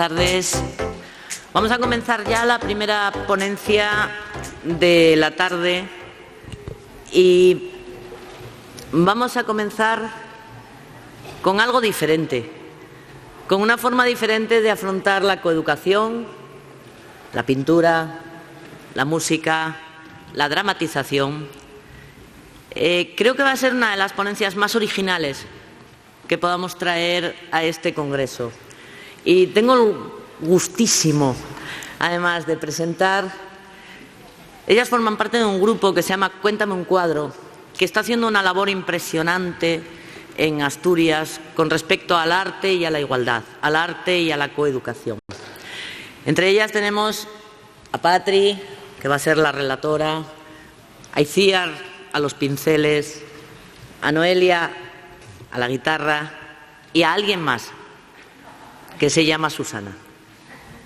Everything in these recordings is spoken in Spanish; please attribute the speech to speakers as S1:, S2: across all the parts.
S1: tardes. Vamos a comenzar ya la primera ponencia de la tarde y vamos a comenzar con algo diferente, con una forma diferente de afrontar la coeducación, la pintura, la música, la dramatización. Creo que va a ser una de las ponencias más originales que podamos traer a este congreso. Y tengo el gustísimo, además, de presentar. Ellas forman parte de un grupo que se llama Cuéntame un cuadro, que está haciendo una labor impresionante en Asturias con respecto al arte y a la igualdad, al arte y a la coeducación. Entre ellas tenemos a Patri, que va a ser la relatora, a Iciar a los pinceles, a Noelia a la guitarra y a alguien más que se llama Susana.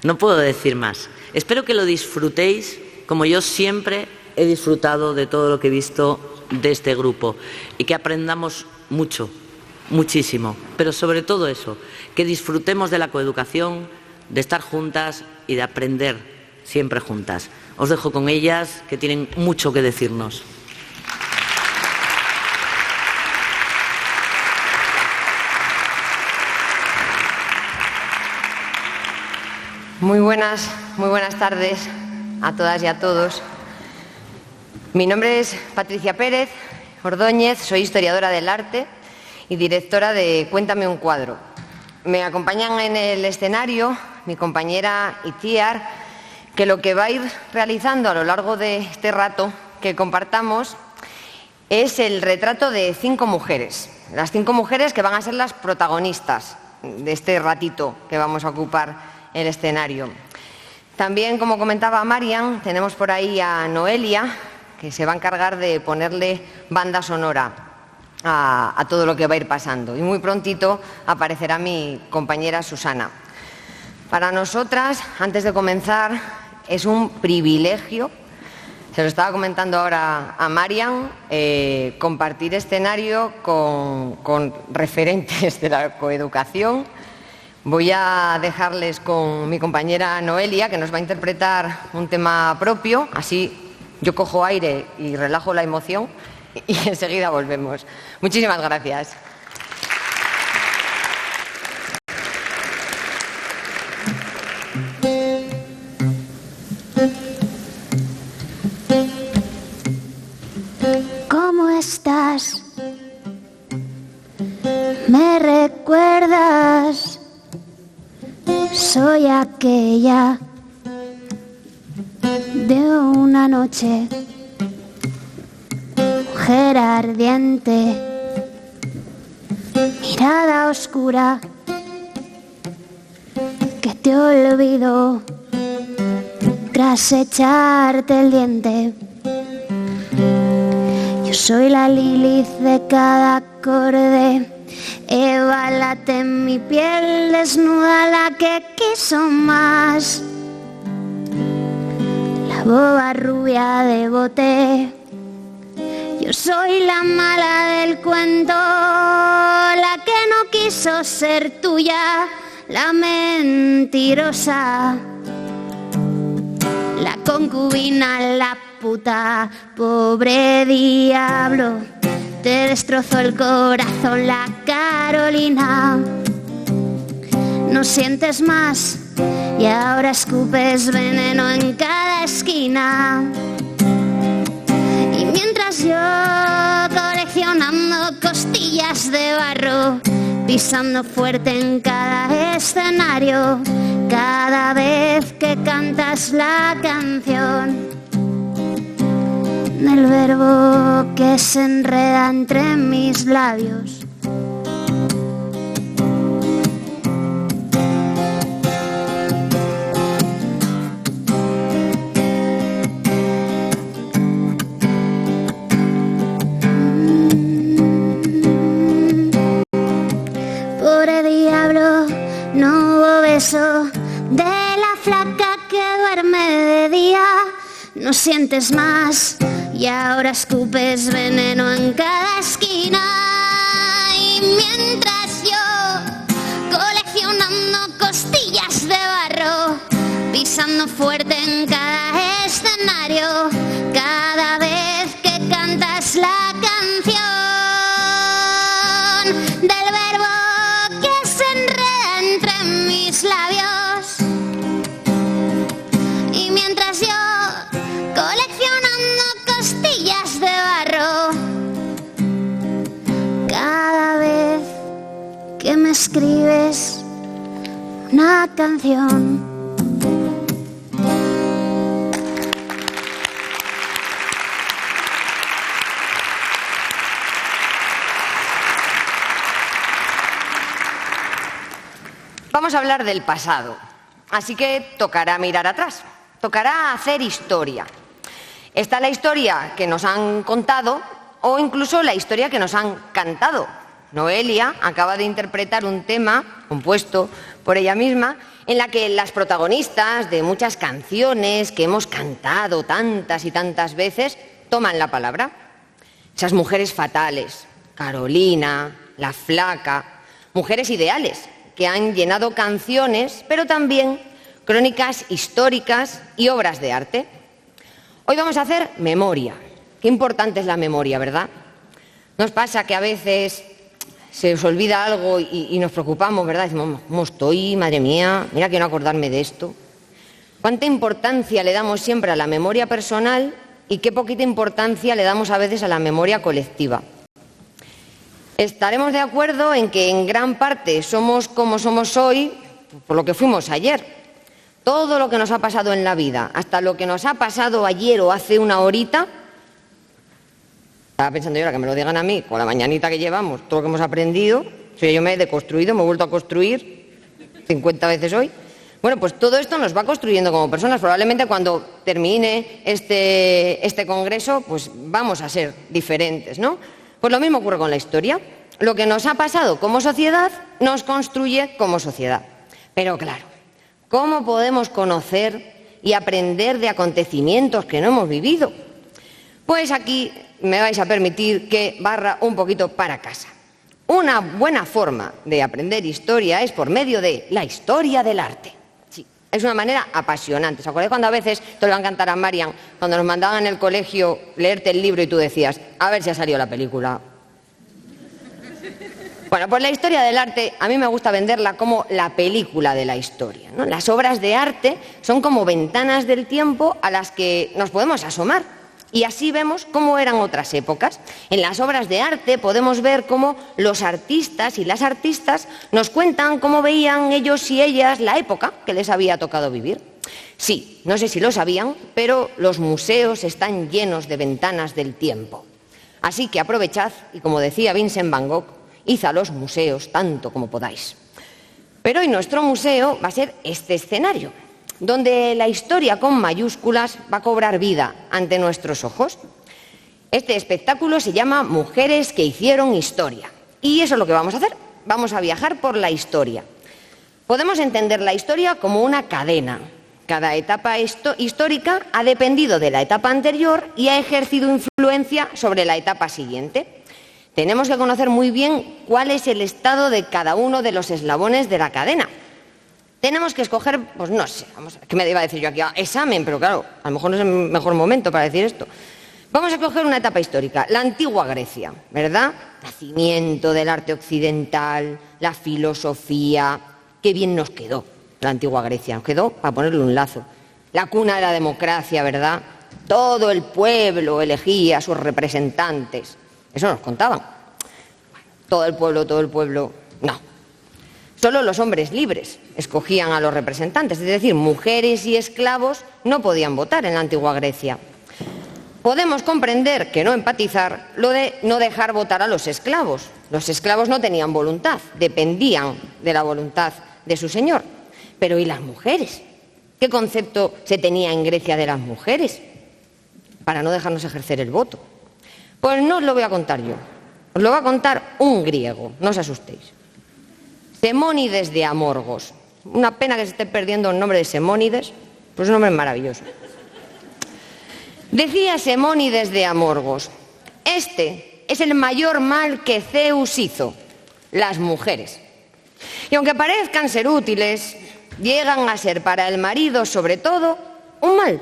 S1: No puedo decir más. Espero que lo disfrutéis como yo siempre he disfrutado de todo lo que he visto de este grupo y que aprendamos mucho, muchísimo, pero sobre todo eso, que disfrutemos de la coeducación, de estar juntas y de aprender siempre juntas. Os dejo con ellas, que tienen mucho que decirnos.
S2: Muy buenas tardes a todas y a todos. Mi nombre es Patricia Pérez Ordóñez, soy historiadora del arte y directora de Cuéntame un cuadro. Me acompañan en el escenario mi compañera Iciar, que lo que va a ir realizando a lo largo de este rato que compartamos es el retrato de 5 mujeres. Las 5 mujeres que van a ser las protagonistas de este ratito que vamos a ocupar el escenario. También, como comentaba Marian, tenemos por ahí a Noelia, que se va a encargar de ponerle banda sonora a todo lo que va a ir pasando. Y muy prontito aparecerá mi compañera Susana. Para nosotras, antes de comenzar, es un privilegio, se lo estaba comentando ahora a Marian, compartir escenario con referentes de la coeducación. Voy a dejarles con mi compañera Noelia, que nos va a interpretar un tema propio, así yo cojo aire y relajo la emoción y enseguida volvemos. Muchísimas gracias.
S3: ¿Cómo estás? ¿Me recuerdas? Soy aquella de una noche, mujer ardiente, mirada oscura, que te olvidó tras echarte el diente. Yo soy la Lilith de cada acorde, Eva late en mi piel desnuda, la que quiso más, la boba rubia de bote. Yo soy la mala del cuento, la que no quiso ser tuya, la mentirosa, la concubina, la puta, pobre diablo. Te destrozó el corazón la Carolina. No sientes más y ahora escupes veneno en cada esquina. Y mientras yo coleccionando costillas de barro, pisando fuerte en cada escenario, cada vez que cantas la canción del verbo que se enreda entre mis labios. Pobre diablo, no hubo beso de la flaca que duerme de día. No sientes más y ahora escupes veneno en cada esquina. Y mientras yo coleccionando costillas de pisando fuerte en cada escenario, cada vez que cantas la canción del verbo que se enreda entre mis labios. Y mientras yo coleccionando costillas de barro, cada vez que me escribes una canción.
S2: Vamos a hablar del pasado, así que tocará mirar atrás, tocará hacer historia. Está la historia que nos han contado o incluso la historia que nos han cantado. Noelia acaba de interpretar un tema compuesto por ella misma en la que las protagonistas de muchas canciones que hemos cantado tantas y tantas veces toman la palabra. Esas mujeres fatales, Carolina, La Flaca, mujeres ideales que han llenado canciones, pero también crónicas históricas y obras de arte. Hoy vamos a hacer memoria. Qué importante es la memoria, ¿verdad? Nos pasa que a veces se os olvida algo y nos preocupamos, ¿verdad? Decimos, ¿cómo estoy? Madre mía, mira que no acordarme de esto. ¿Cuánta importancia le damos siempre a la memoria personal y qué poquita importancia le damos a veces a la memoria colectiva? Estaremos de acuerdo en que en gran parte somos como somos hoy por lo que fuimos ayer. Todo lo que nos ha pasado en la vida, hasta lo que nos ha pasado ayer o hace una horita. Estaba pensando yo ahora que me lo digan a mí, con la mañanita que llevamos, todo lo que hemos aprendido. Yo me he deconstruido, me he vuelto a construir 50 veces hoy. Bueno, pues todo esto nos va construyendo como personas. Probablemente cuando termine este congreso, pues vamos a ser diferentes, ¿no? Pues lo mismo ocurre con la historia. Lo que nos ha pasado como sociedad nos construye como sociedad. Pero claro, ¿cómo podemos conocer y aprender de acontecimientos que no hemos vivido? Pues aquí me vais a permitir que barra un poquito para casa. Una buena forma de aprender historia es por medio de la historia del arte. Sí, es una manera apasionante. ¿Os acordáis cuando a veces, te lo van a cantar a Marian, cuando nos mandaban en el colegio leerte el libro y tú decías, a ver si ha salido la película? Bueno, pues la historia del arte a mí me gusta venderla como la película de la historia, ¿no? Las obras de arte son como ventanas del tiempo a las que nos podemos asomar y así vemos cómo eran otras épocas. En las obras de arte podemos ver cómo los artistas y las artistas nos cuentan cómo veían ellos y ellas la época que les había tocado vivir. Sí, no sé si lo sabían, pero los museos están llenos de ventanas del tiempo. Así que aprovechad y, como decía Vincent Van Gogh, id a los museos tanto como podáis. Pero hoy nuestro museo va a ser este escenario, donde la historia con mayúsculas va a cobrar vida ante nuestros ojos. Este espectáculo se llama Mujeres que hicieron historia. Y eso es lo que vamos a hacer. Vamos a viajar por la historia. Podemos entender la historia como una cadena. Cada etapa histórica ha dependido de la etapa anterior y ha ejercido influencia sobre la etapa siguiente. Tenemos que conocer muy bien cuál es el estado de cada uno de los eslabones de la cadena. Tenemos que escoger, pues no sé, ¿qué me iba a decir yo aquí? Examen, pero claro, a lo mejor no es el mejor momento para decir esto. Vamos a escoger una etapa histórica, la antigua Grecia, ¿verdad? Nacimiento del arte occidental, la filosofía. Qué bien nos quedó la antigua Grecia, nos quedó para ponerle un lazo. La cuna de la democracia, ¿verdad? Todo el pueblo elegía a sus representantes. Eso nos contaban. Todo el pueblo, no. Solo los hombres libres escogían a los representantes, es decir, mujeres y esclavos no podían votar en la antigua Grecia. Podemos comprender que no empatizar lo de no dejar votar a los esclavos. Los esclavos no tenían voluntad, dependían de la voluntad de su señor. Pero ¿y las mujeres? ¿Qué concepto se tenía en Grecia de las mujeres para no dejarnos ejercer el voto? Pues no os lo voy a contar yo, os lo va a contar un griego, no os asustéis. Semónides de Amorgos. Una pena que se esté perdiendo el nombre de Semónides, pues es un nombre maravilloso. Decía Semónides de Amorgos, este es el mayor mal que Zeus hizo, las mujeres. Y aunque parezcan ser útiles, llegan a ser para el marido, sobre todo, un mal.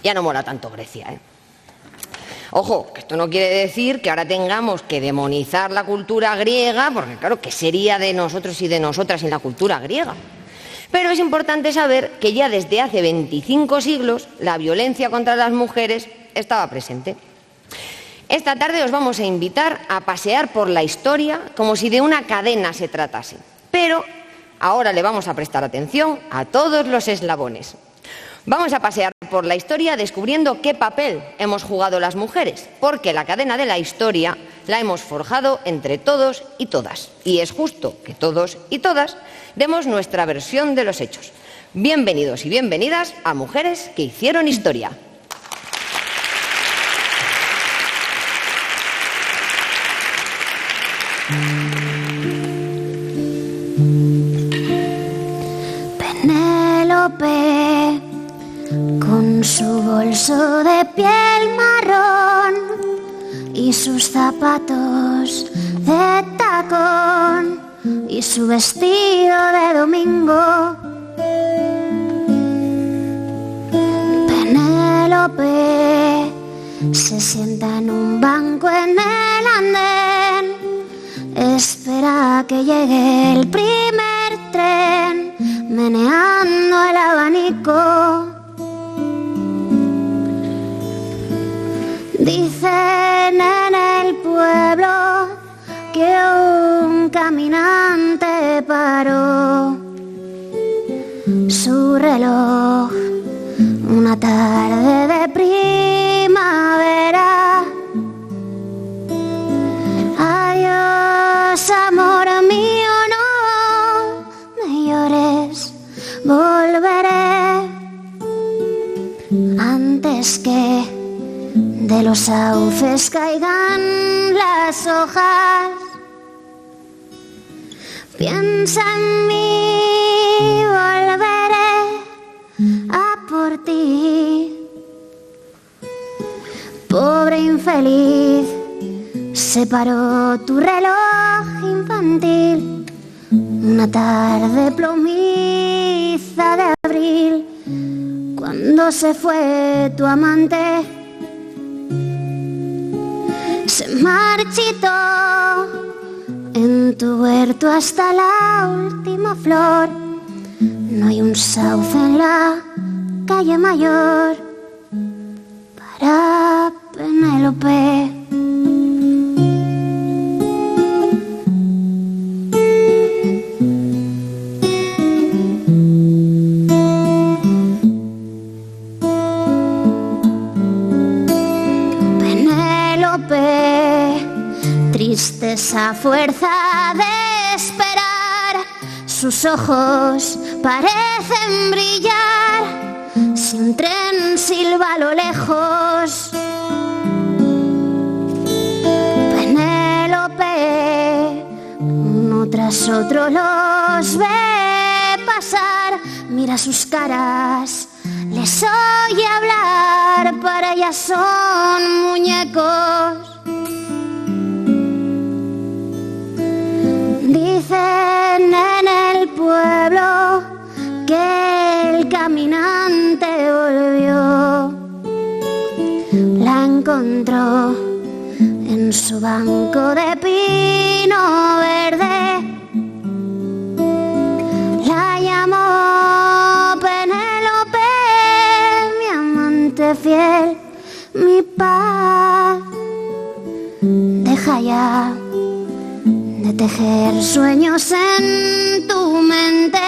S2: Ya no mola tanto Grecia, ¿eh? Ojo, que esto no quiere decir que ahora tengamos que demonizar la cultura griega, porque claro, ¿qué sería de nosotros y de nosotras sin la cultura griega? Pero es importante saber que ya desde hace 25 siglos la violencia contra las mujeres estaba presente. Esta tarde os vamos a invitar a pasear por la historia como si de una cadena se tratase. Pero ahora le vamos a prestar atención a todos los eslabones. Vamos a pasear por la historia descubriendo qué papel hemos jugado las mujeres, porque la cadena de la historia la hemos forjado entre todos y todas. Y es justo que todos y todas demos nuestra versión de los hechos. Bienvenidos y bienvenidas a Mujeres que hicieron historia.
S3: Penélope, con su bolso de piel marrón y sus zapatos de tacón y su vestido de domingo. Penélope se sienta en un banco en el andén, espera a que llegue el primer tren, meneando el abanico. Dicen en el pueblo que un caminante paró su reloj una tarde de primavera. Adiós, amor mío, no me llores, volveré antes que de los sauces caigan las hojas. Piensa en mí, volveré a por ti. Pobre infeliz, se paró tu reloj infantil una tarde plomiza de abril, cuando se fue tu amante. Se marchitó en tu huerto hasta la última flor. No hay un sauce en la calle mayor para Penélope. Tristeza, fuerza de esperar, sus ojos parecen brillar, si un tren silba a lo lejos. Penélope, uno tras otro los ve pasar, mira sus caras, les oye hablar, para ella son muñecos. Dicen en el pueblo que el caminante volvió, la encontró en su banco de pino verde, la llamó Penélope, mi amante fiel, mi paz. Deja ya de tejer sueños en tu mente.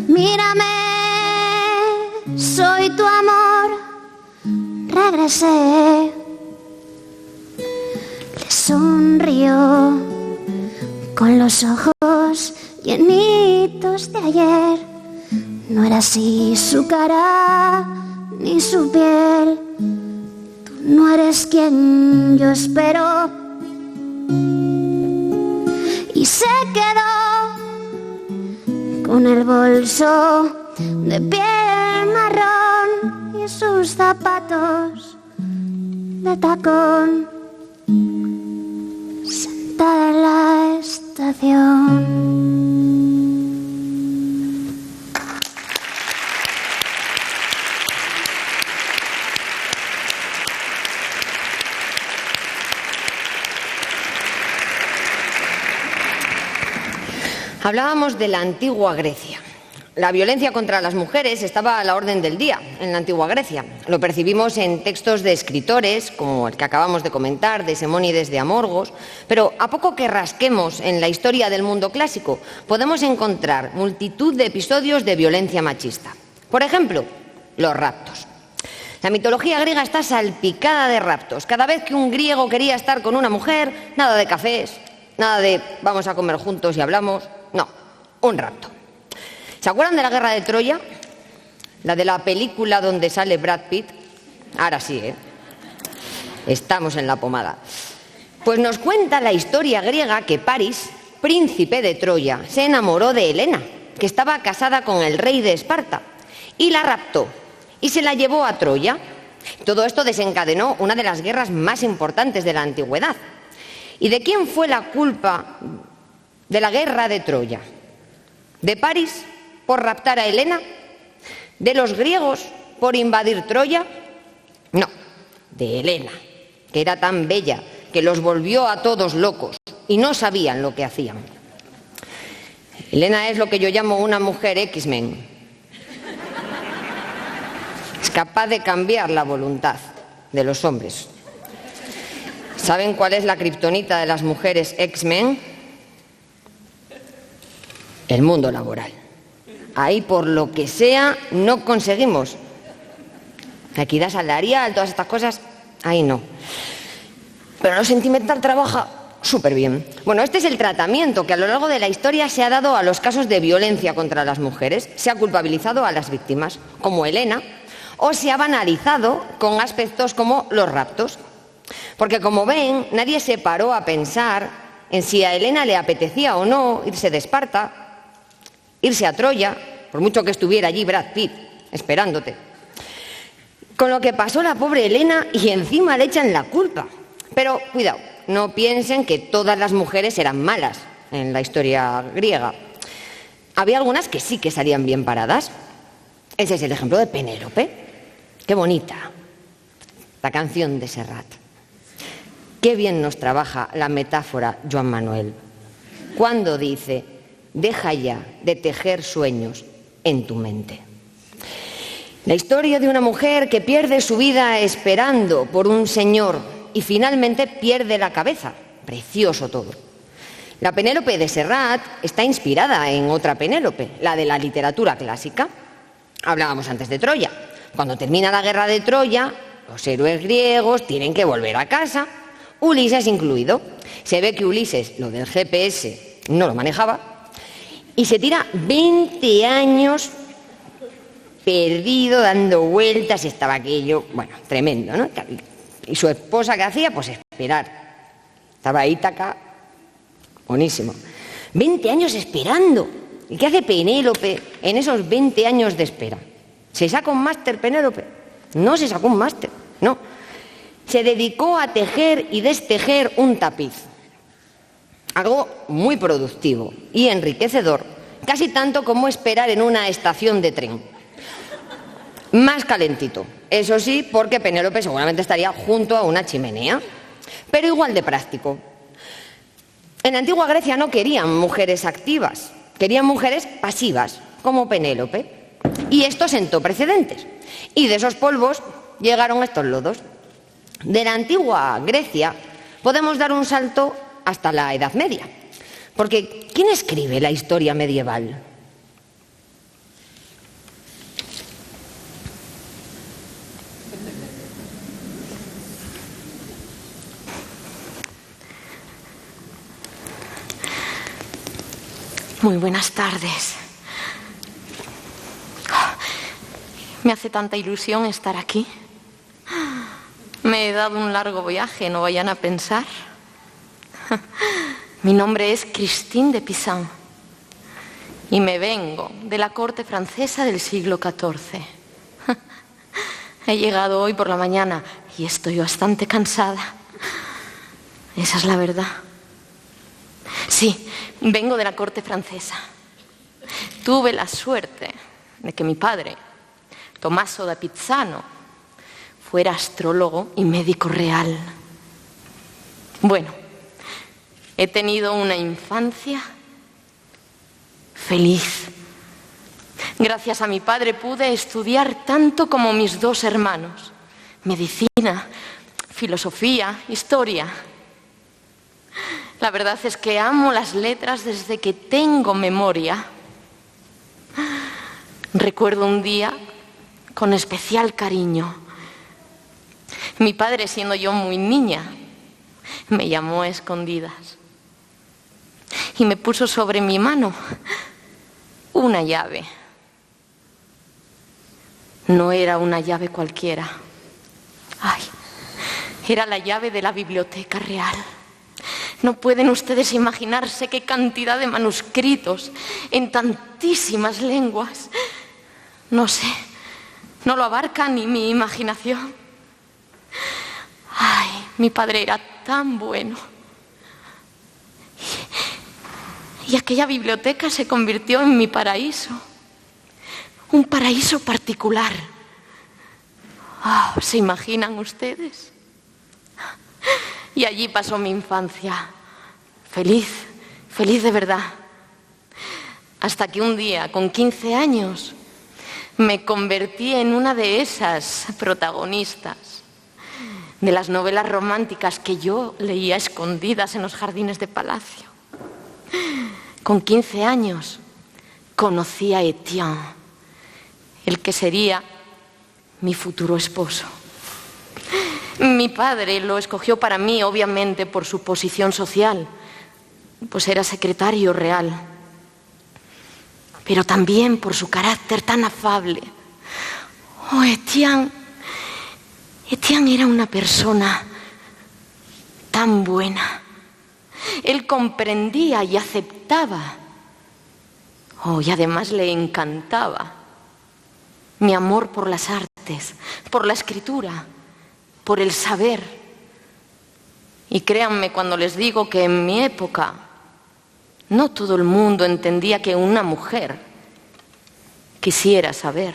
S3: Mírame, soy tu amor, regresé. Le sonrió con los ojos llenitos de ayer. No era así su cara ni su piel. Tú no eres quien yo espero. Y se quedó con el bolso de piel marrón y sus zapatos de tacón, sentada en la estación.
S2: Hablábamos de la antigua Grecia. La violencia contra las mujeres estaba a la orden del día en la antigua Grecia. Lo percibimos en textos de escritores, como el que acabamos de comentar, de Simónides de Amorgos, pero a poco que rasquemos en la historia del mundo clásico, podemos encontrar multitud de episodios de violencia machista. Por ejemplo, los raptos. La mitología griega está salpicada de raptos. Cada vez que un griego quería estar con una mujer, nada de cafés, nada de vamos a comer juntos y hablamos. No, un rapto. ¿Se acuerdan de la guerra de Troya? La de la película donde sale Brad Pitt. Ahora sí, ¿eh? Estamos en la pomada. Pues nos cuenta la historia griega que París, príncipe de Troya, se enamoró de Helena, que estaba casada con el rey de Esparta, y la raptó y se la llevó a Troya. Todo esto desencadenó una de las guerras más importantes de la antigüedad. ¿Y de quién fue la culpa de la guerra de Troya? ¿De París por raptar a Helena? ¿De los griegos por invadir Troya? No, de Helena, que era tan bella que los volvió a todos locos y no sabían lo que hacían. Helena es lo que yo llamo una mujer X-Men. Es capaz de cambiar la voluntad de los hombres. ¿Saben cuál es la kriptonita de las mujeres X-Men? El mundo laboral. Ahí, por lo que sea, no conseguimos. La equidad salarial, todas estas cosas, ahí no. Pero lo sentimental trabaja súper bien. Bueno, este es el tratamiento que a lo largo de la historia se ha dado a los casos de violencia contra las mujeres. Se ha culpabilizado a las víctimas, como Helena, o se ha banalizado con aspectos como los raptos. Porque, como ven, nadie se paró a pensar en si a Helena le apetecía o no irse de Esparta, irse a Troya, por mucho que estuviera allí Brad Pitt, esperándote. Con lo que pasó la pobre Helena y encima le echan la culpa. Pero, cuidado, no piensen que todas las mujeres eran malas en la historia griega. Había algunas que sí que salían bien paradas. Ese es el ejemplo de Penélope. Qué bonita, la canción de Serrat. Qué bien nos trabaja la metáfora Joan Manuel, cuando dice: deja ya de tejer sueños en tu mente. La historia de una mujer que pierde su vida esperando por un señor y finalmente pierde la cabeza. Precioso todo. La Penélope de Serrat está inspirada en otra Penélope, la de la literatura clásica. Hablábamos antes de Troya. Cuando termina la guerra de Troya, los héroes griegos tienen que volver a casa, Ulises incluido. Se ve que Ulises lo del GPS no lo manejaba y se tira 20 años perdido, dando vueltas, estaba aquello, bueno, tremendo, ¿no? Y su esposa, ¿qué hacía? Pues esperar. Estaba Ítaca, buenísimo. 20 años esperando. ¿Y qué hace Penélope en esos 20 años de espera? ¿Se saca un máster Penélope? No se sacó un máster, no. Se dedicó a tejer y destejer un tapiz. Algo muy productivo y enriquecedor, casi tanto como esperar en una estación de tren. Más calentito, eso sí, porque Penélope seguramente estaría junto a una chimenea, pero igual de práctico. En la antigua Grecia no querían mujeres activas, querían mujeres pasivas, como Penélope. Y esto sentó precedentes. Y de esos polvos llegaron estos lodos. De la antigua Grecia podemos dar un salto hasta la Edad Media. Porque ¿quién escribe la historia medieval?
S4: Muy buenas tardes. Me hace tanta ilusión estar aquí. Me he dado un largo viaje, no vayan a pensar. Mi nombre es Christine de Pizan y me vengo de la corte francesa del siglo XIV. He llegado hoy por la mañana y estoy bastante cansada. Esa es la verdad. Sí, Vengo de la corte francesa. Tuve la suerte de que mi padre, Tommaso da Pisano, fuera astrólogo y médico real. Bueno, he tenido una infancia feliz. Gracias a mi padre pude estudiar tanto como mis dos hermanos: medicina, filosofía, historia. La verdad es que amo las letras desde que tengo memoria. Recuerdo un día con especial cariño. Mi padre, siendo yo muy niña, me llamó a escondidas y me puso sobre mi mano una llave. No era una llave cualquiera. Ay, era la llave de la Biblioteca Real. No pueden ustedes imaginarse qué cantidad de manuscritos en tantísimas lenguas. No sé, no lo abarca ni mi imaginación. Ay, mi padre era tan bueno. Y aquella biblioteca se convirtió en mi paraíso. Un paraíso particular. Oh, ¿se imaginan ustedes? Y allí pasó mi infancia. Feliz, feliz de verdad. Hasta que un día, con 15 años, me convertí en una de esas protagonistas de las novelas románticas que yo leía escondidas en los jardines de palacio. Con 15 años conocí a Etienne, el que sería mi futuro esposo. Mi padre lo escogió para mí, obviamente, por su posición social, pues era secretario real, pero también por su carácter tan afable. Oh, Etienne era una persona tan buena. Él comprendía y aceptaba. Oh, y además le encantaba mi amor por las artes, por la escritura, por el saber. Y créanme cuando les digo que en mi época no todo el mundo entendía que una mujer quisiera saber.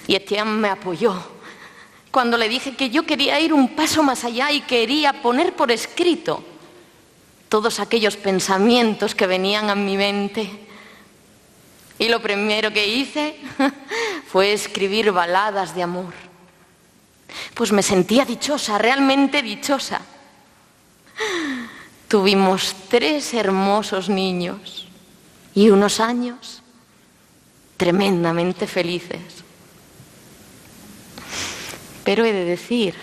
S4: Y Etienne me apoyó cuando le dije que yo quería ir un paso más allá y quería poner por escrito todos aquellos pensamientos que venían a mi mente. Y lo primero que hice fue escribir baladas de amor. Pues me sentía dichosa, realmente dichosa. Tuvimos 3 hermosos niños y unos años tremendamente felices. Pero he de decir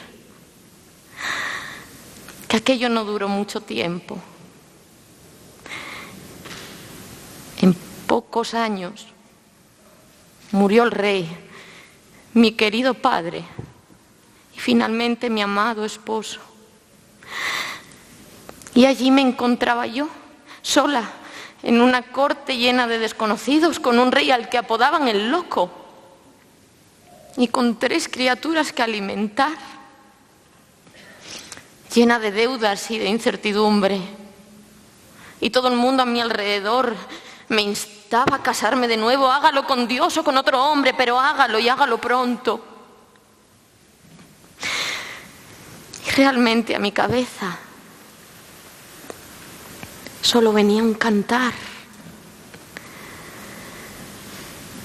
S4: que aquello no duró mucho tiempo. En pocos años murió el rey, mi querido padre, y finalmente mi amado esposo. Y allí me encontraba yo, sola, en una corte llena de desconocidos, con un rey al que apodaban el loco, y con 3 criaturas que alimentar, llena de deudas y de incertidumbre. Y todo el mundo a mi alrededor me instaba a casarme de nuevo. Hágalo con Dios o con otro hombre, pero hágalo y hágalo pronto. Y realmente a mi cabeza solo venía un cantar.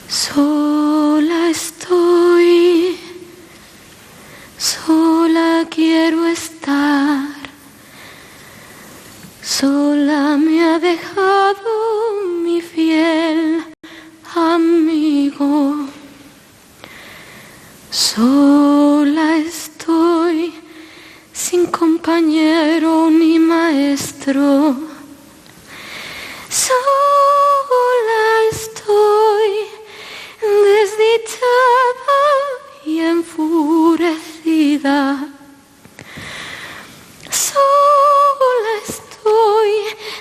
S4: Sola estoy, sola quiero estar, sola me ha dejado mi fiel amigo. Sola estoy, sin compañero ni maestro. Sola estoy, desdichada y enfurecida. Sola estoy,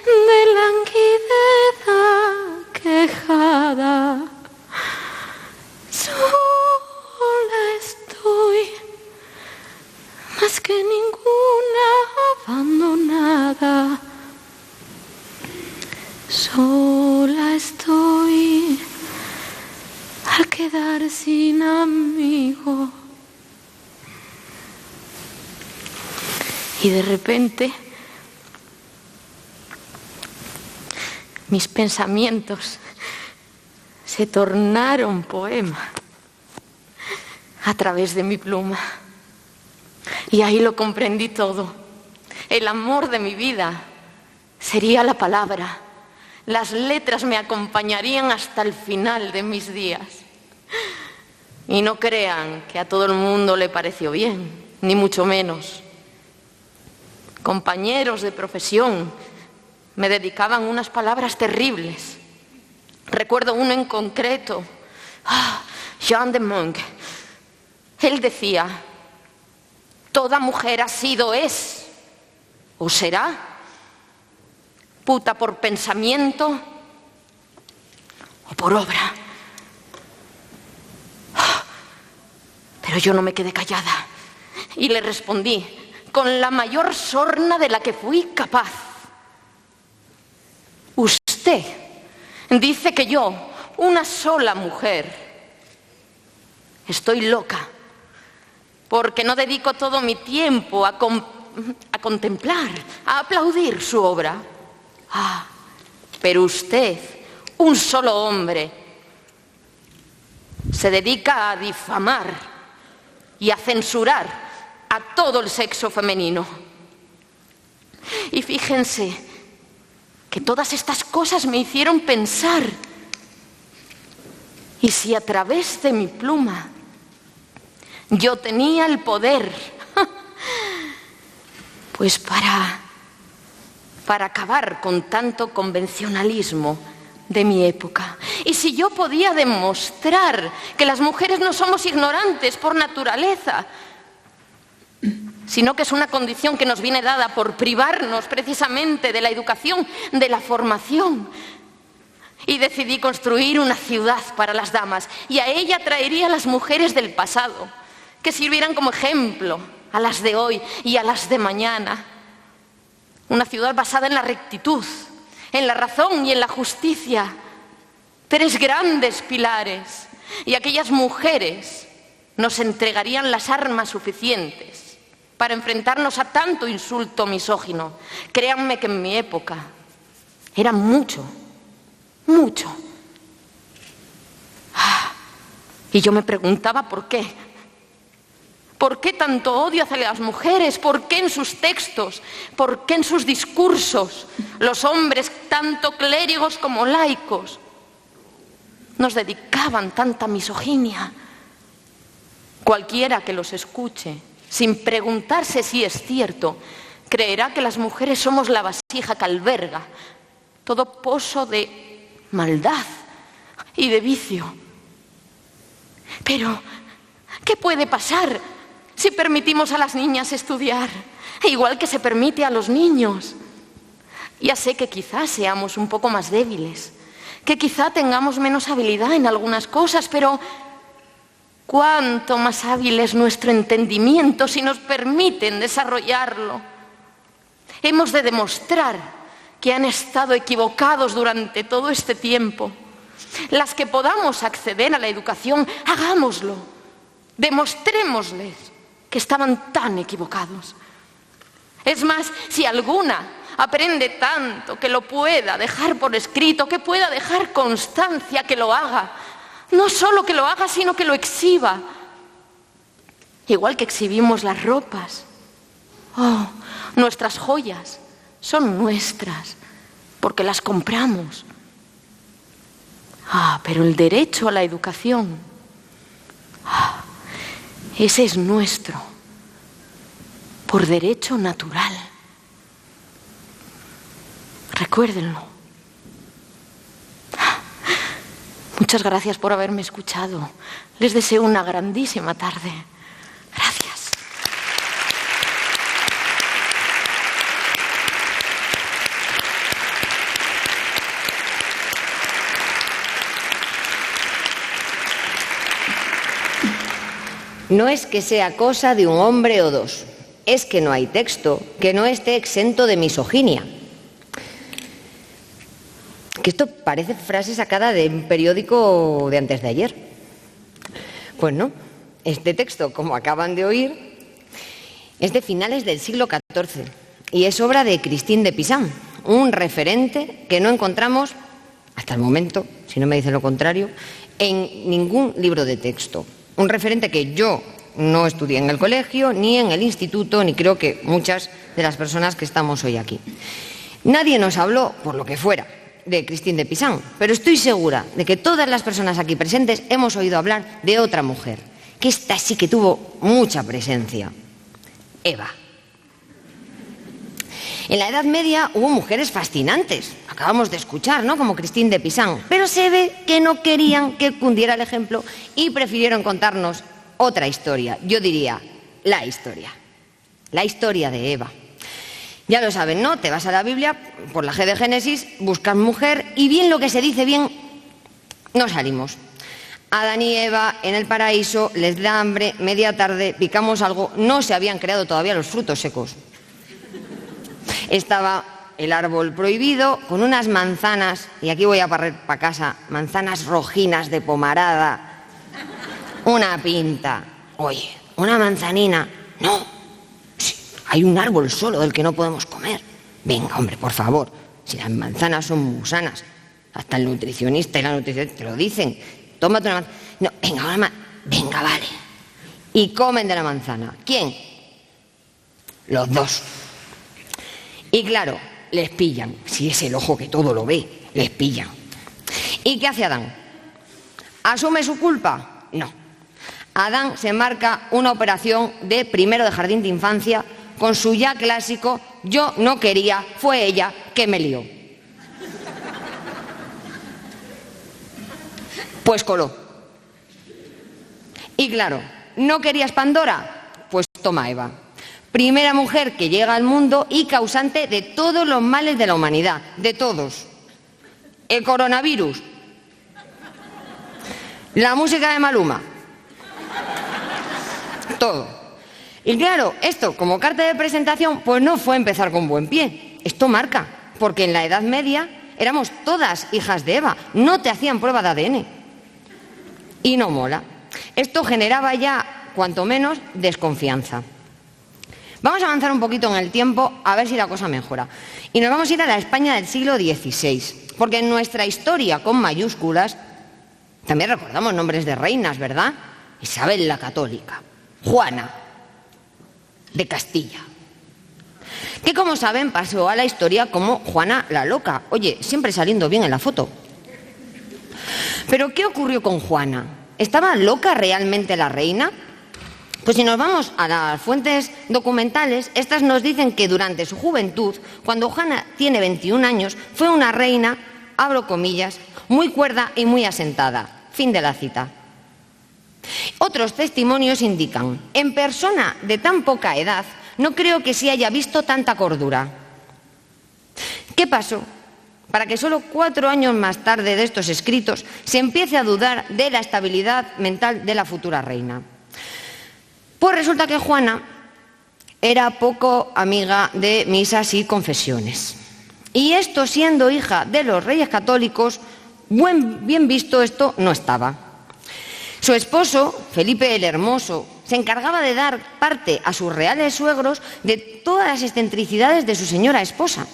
S4: de languidez quejada. Sola estoy, más que ninguna abandonada. quedarse sin amigo. Y de repente, mis pensamientos se tornaron poema a través de mi pluma. Y ahí lo comprendí todo. El amor de mi vida sería la palabra. Las letras me acompañarían hasta el final de mis días. Y no crean que a todo el mundo le pareció bien, ni mucho menos. Compañeros de profesión me dedicaban unas palabras terribles. Recuerdo uno en concreto, Jean de Monge. Él decía: toda mujer ha sido, es o será puta por pensamiento o por obra. Pero yo no me quedé callada y le respondí con la mayor sorna de la que fui capaz. Usted dice que yo, una sola mujer, estoy loca porque no dedico todo mi tiempo a contemplar, a aplaudir su obra. Pero usted, un solo hombre, se dedica a difamar y a censurar a todo el sexo femenino. Y fíjense que todas estas cosas me hicieron pensar. ¿Y si a través de mi pluma yo tenía el poder, pues para acabar con tanto convencionalismo de mi época? Y si yo podía demostrar que las mujeres no somos ignorantes por naturaleza, sino que es una condición que nos viene dada por privarnos precisamente de la educación, de la formación. Y decidí construir una ciudad para las damas, y a ella traería a las mujeres del pasado, que sirvieran como ejemplo a las de hoy y a las de mañana. Una ciudad basada en la rectitud, en la razón y en la justicia. 3 grandes pilares, y aquellas mujeres nos entregarían las armas suficientes para enfrentarnos a tanto insulto misógino. Créanme que en mi época era mucho. Y yo me preguntaba por qué. ¿Por qué tanto odio hacia las mujeres? ¿Por qué en sus textos? ¿Por qué en sus discursos los hombres, tanto clérigos como laicos, nos dedicaban tanta misoginia? Cualquiera que los escuche, sin preguntarse si es cierto, creerá que las mujeres somos la vasija que alberga todo pozo de maldad y de vicio. Pero, ¿qué puede pasar si permitimos a las niñas estudiar, igual que se permite a los niños? Ya sé que quizás seamos un poco más débiles, que quizá tengamos menos habilidad en algunas cosas, pero cuánto más hábil es nuestro entendimiento si nos permiten desarrollarlo. Hemos de demostrar que han estado equivocados durante todo este tiempo. Las que podamos acceder a la educación, hagámoslo. Demostrémosles que estaban tan equivocados. Es más, si alguna aprende tanto que lo pueda dejar por escrito, que pueda dejar constancia, que lo haga. No solo que lo haga, sino que lo exhiba. Igual que exhibimos las ropas. Nuestras joyas son nuestras, porque las compramos. Pero el derecho a la educación, ese es nuestro, por derecho natural. Recuérdenlo. Muchas gracias por haberme escuchado. Les deseo una grandísima tarde. Gracias.
S2: No es que sea cosa de un hombre o dos, es que no hay texto que no esté exento de misoginia. Que esto parece frase sacada de un periódico de antes de ayer. Pues no, este texto, como acaban de oír, es de finales del siglo XIV y es obra de Christine de Pisan, un referente que no encontramos, hasta el momento, si no me dicen lo contrario, en ningún libro de texto. Un referente que yo no estudié en el colegio, ni en el instituto, ni creo que muchas de las personas que estamos hoy aquí. Nadie nos habló, por lo que fuera, de Christine de Pisan, pero estoy segura de que todas las personas aquí presentes hemos oído hablar de otra mujer, que esta sí que tuvo mucha presencia: Eva. En la Edad Media hubo mujeres fascinantes, acabamos de escuchar, ¿no?, como Christine de Pisan, pero se ve que no querían que cundiera el ejemplo y prefirieron contarnos otra historia, yo diría la historia de Eva. Ya lo saben, ¿no? Te vas a la Biblia, por la G de Génesis, buscas mujer y bien lo que se dice bien, no salimos. Adán y Eva en el paraíso, les da hambre, media tarde, picamos algo, no se habían creado todavía los frutos secos. Estaba el árbol prohibido con unas manzanas, y aquí voy a barrer para casa, manzanas rojinas de pomarada, una pinta. Oye, una manzanina, no, sí, hay un árbol solo del que no podemos comer. Venga, hombre, por favor, si las manzanas son muy sanas, hasta el nutricionista y la nutricionista te lo dicen. Tómate una manzana. No, venga, venga, vale. Y comen de la manzana. ¿Quién? Los dos. Y claro, les pillan. Si es el ojo que todo lo ve, les pillan. ¿Y qué hace Adán? ¿Asume su culpa? No. Adán se marca una operación de primero de jardín de infancia con su ya clásico: yo no quería, fue ella que me lió. Pues coló. Y claro, ¿no querías Pandora? Pues toma Eva. Primera mujer que llega al mundo y causante de todos los males de la humanidad, de todos. El coronavirus, la música de Maluma, todo. Y claro, esto como carta de presentación pues no fue empezar con buen pie. Esto marca, porque en la Edad Media éramos todas hijas de Eva, no te hacían prueba de ADN. Y no mola. Esto generaba ya, cuanto menos, desconfianza. Vamos a avanzar un poquito en el tiempo a ver si la cosa mejora. Y nos vamos a ir a la España del siglo XVI, porque en nuestra historia con mayúsculas también recordamos nombres de reinas, ¿verdad? Isabel la Católica, Juana de Castilla, que como saben pasó a la historia como Juana la Loca. Oye, siempre saliendo bien en la foto. ¿Pero qué ocurrió con Juana? ¿Estaba loca realmente la reina? Pues si nos vamos a las fuentes documentales, estas nos dicen que durante su juventud, cuando Juana tiene 21 años, fue una reina, abro comillas, muy cuerda y muy asentada. Fin de la cita. Otros testimonios indican: en persona de tan poca edad, no creo que se haya visto tanta cordura. ¿Qué pasó para que solo 4 años más tarde de estos escritos se empiece a dudar de la estabilidad mental de la futura reina? Pues resulta que Juana era poco amiga de misas y confesiones. Y esto, siendo hija de los reyes católicos, bien visto esto no estaba. Su esposo, Felipe el Hermoso, se encargaba de dar parte a sus reales suegros de todas las excentricidades de su señora esposa.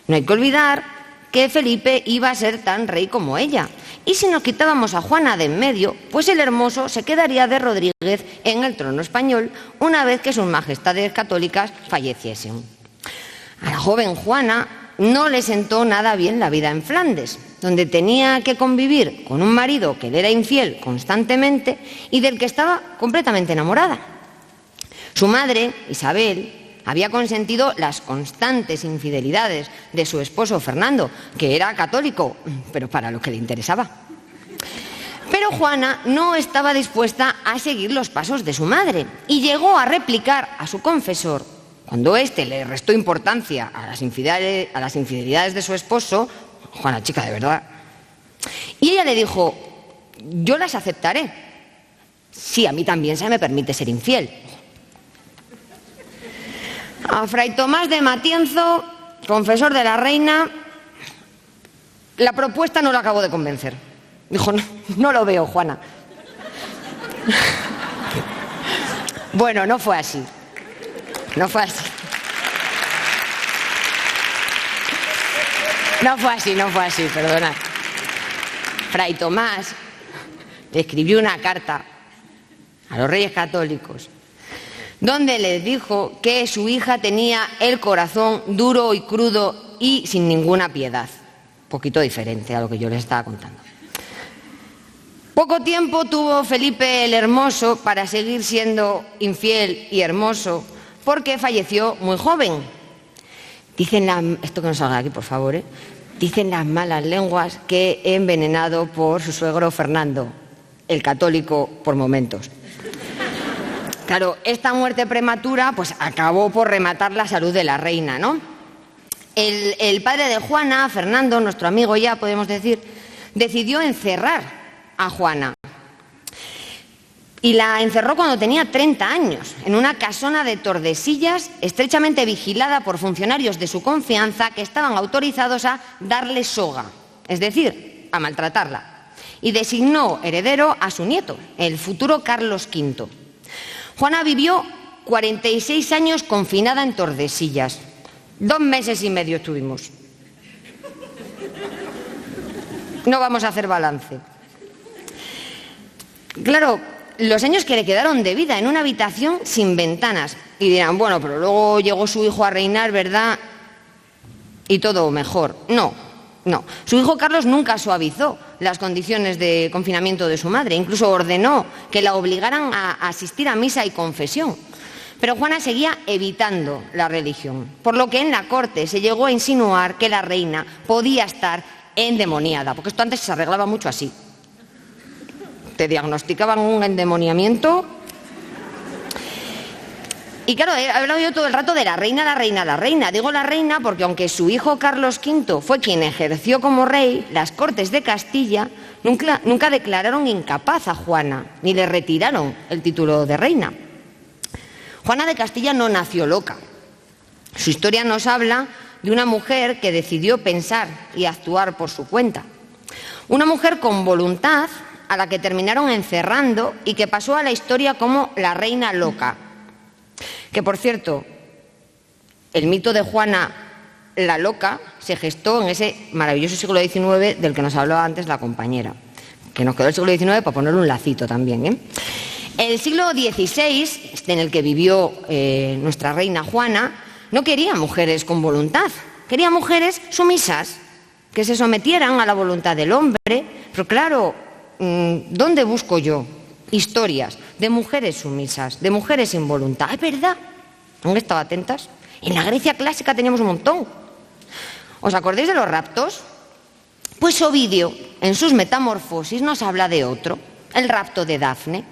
S2: No hay que olvidar que Felipe iba a ser tan rey como ella. Y si nos quitábamos a Juana de en medio, pues el Hermoso se quedaría de Rodríguez en el trono español una vez que sus majestades católicas falleciesen. A la joven Juana no le sentó nada bien la vida en Flandes, donde tenía que convivir con un marido que le era infiel constantemente y del que estaba completamente enamorada. Su madre, Isabel, había consentido las constantes infidelidades de su esposo Fernando, que era católico, pero para lo que le interesaba. Pero Juana no estaba dispuesta a seguir los pasos de su madre y llegó a replicar a su confesor, cuando éste le restó importancia a las infidelidades de su esposo: Juana, chica, de verdad. Y ella le dijo: yo las aceptaré, si a mí también se me permite ser infiel. A Fray Tomás de Matienzo, confesor de la reina, la propuesta no lo acabó de convencer. Dijo: no lo veo, Juana. Bueno, no fue así. No fue así. No fue así, perdonad. Fray Tomás le escribió una carta a los Reyes Católicos donde les dijo que su hija tenía el corazón duro y crudo y sin ninguna piedad. Un poquito diferente a lo que yo les estaba contando. Poco tiempo tuvo Felipe el Hermoso para seguir siendo infiel y hermoso, porque falleció muy joven. Esto que no salga de aquí, por favor, dicen las malas lenguas que envenenado por su suegro Fernando, el católico por momentos. Claro, esta muerte prematura pues acabó por rematar la salud de la reina, ¿no? El padre de Juana, Fernando, nuestro amigo ya podemos decir, decidió encerrar a Juana. Y la encerró cuando tenía 30 años, en una casona de Tordesillas, estrechamente vigilada por funcionarios de su confianza que estaban autorizados a darle soga, es decir, a maltratarla. Y designó heredero a su nieto, el futuro Carlos V. Juana vivió 46 años confinada en Tordesillas. 2 meses y medio estuvimos. No vamos a hacer balance. Claro, los años que le quedaron de vida en una habitación sin ventanas. Y dirán, bueno, pero luego llegó su hijo a reinar, ¿verdad? Y todo mejor. No. Su hijo Carlos nunca suavizó las condiciones de confinamiento de su madre. Incluso ordenó que la obligaran a asistir a misa y confesión. Pero Juana seguía evitando la religión, por lo que en la corte se llegó a insinuar que la reina podía estar endemoniada, porque esto antes se arreglaba mucho así. Te diagnosticaban un endemoniamiento. Y claro, he hablado yo todo el rato de la reina. Digo la reina porque aunque su hijo Carlos V fue quien ejerció como rey, las Cortes de Castilla nunca declararon incapaz a Juana, ni le retiraron el título de reina. Juana de Castilla no nació loca. Su historia nos habla de una mujer que decidió pensar y actuar por su cuenta. Una mujer con voluntad a la que terminaron encerrando y que pasó a la historia como la reina loca. Que, por cierto, el mito de Juana la loca se gestó en ese maravilloso siglo XIX del que nos hablaba antes la compañera, que nos quedó el siglo XIX para ponerle un lacito también, ¿eh? El siglo XVI, en el que vivió nuestra reina Juana, no quería mujeres con voluntad, quería mujeres sumisas, que se sometieran a la voluntad del hombre. Pero claro, ¿dónde busco yo historias de mujeres sumisas, de mujeres sin voluntad? Es verdad, ¿han estado atentas? En la Grecia clásica teníamos un montón. ¿Os acordáis de los raptos? Pues Ovidio, en sus Metamorfosis, nos habla de otro, el rapto de Dafne.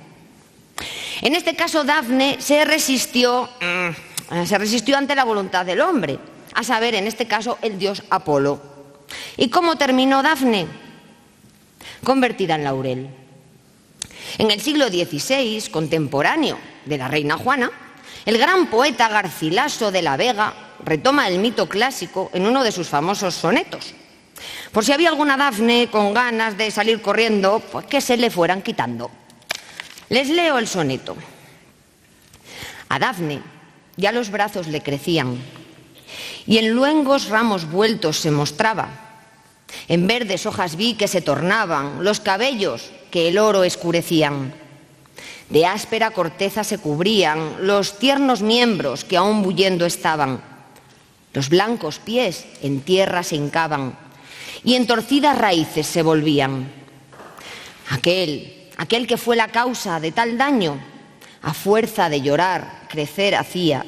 S2: En este caso, Dafne se resistió ante la voluntad del hombre, a saber, en este caso, el dios Apolo. ¿Y cómo terminó Dafne? Convertida en laurel. En el siglo XVI, contemporáneo de la reina Juana, el gran poeta Garcilaso de la Vega retoma el mito clásico en uno de sus famosos sonetos. Por si había alguna Dafne con ganas de salir corriendo, pues que se le fueran quitando. Les leo el soneto. A Dafne ya los brazos le crecían y en luengos ramos vueltos se mostraba. En verdes hojas vi que se tornaban los cabellos que el oro escurecían. De áspera corteza se cubrían los tiernos miembros que aún bullendo estaban. Los blancos pies en tierra se hincaban y en torcidas raíces se volvían. Aquel que fue la causa de tal daño, a fuerza de llorar, crecer hacía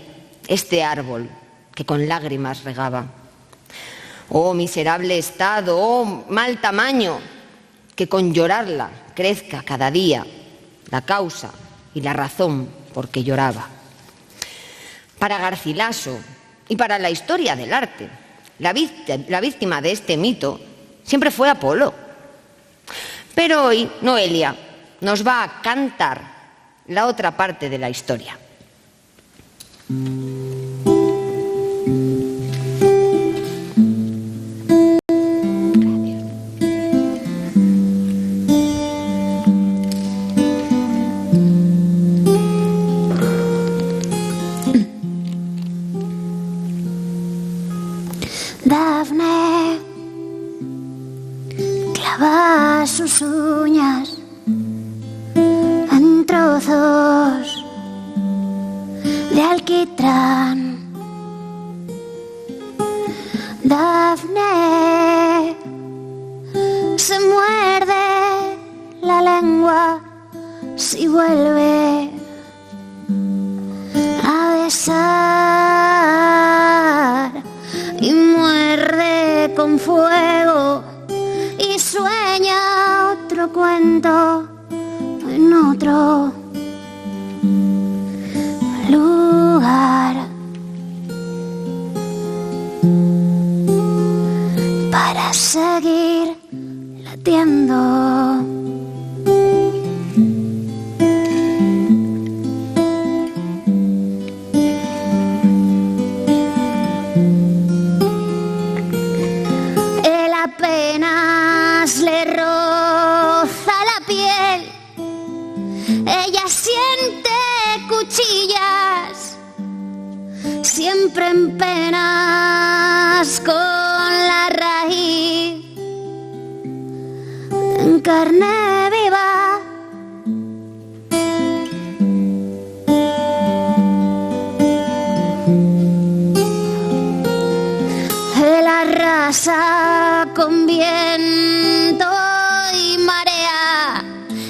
S2: este árbol que con lágrimas regaba. Oh miserable estado, oh mal tamaño, que con llorarla crezca cada día la causa y la razón por que lloraba. Para Garcilaso y para la historia del arte, la víctima de este mito siempre fue Apolo. Pero hoy Noelia nos va a cantar la otra parte de la historia.
S3: alquitrán. Dafne se muerde la lengua si vuelve a besar y muerde con fuego y sueña otro cuento en otro lugar para seguir latiendo. Él apenas le roza la piel, ella siente cuchillas, siempre en penas con la raíz, en carne viva. Él arrasa con viento y marea,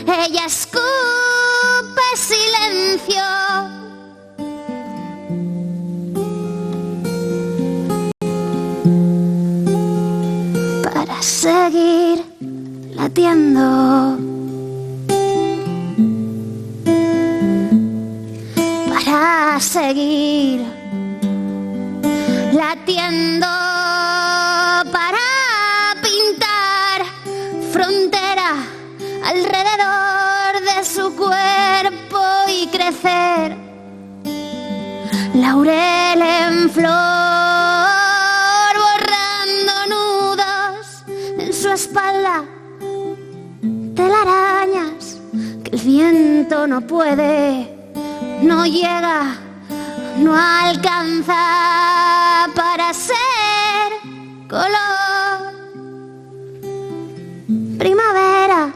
S3: ella escupe silencio. Para seguir latiendo, para seguir latiendo, para pintar frontera alrededor de su cuerpo y crecer laurel en flor, su espalda telarañas que el viento no puede, no llega, no alcanza para ser color. Primavera,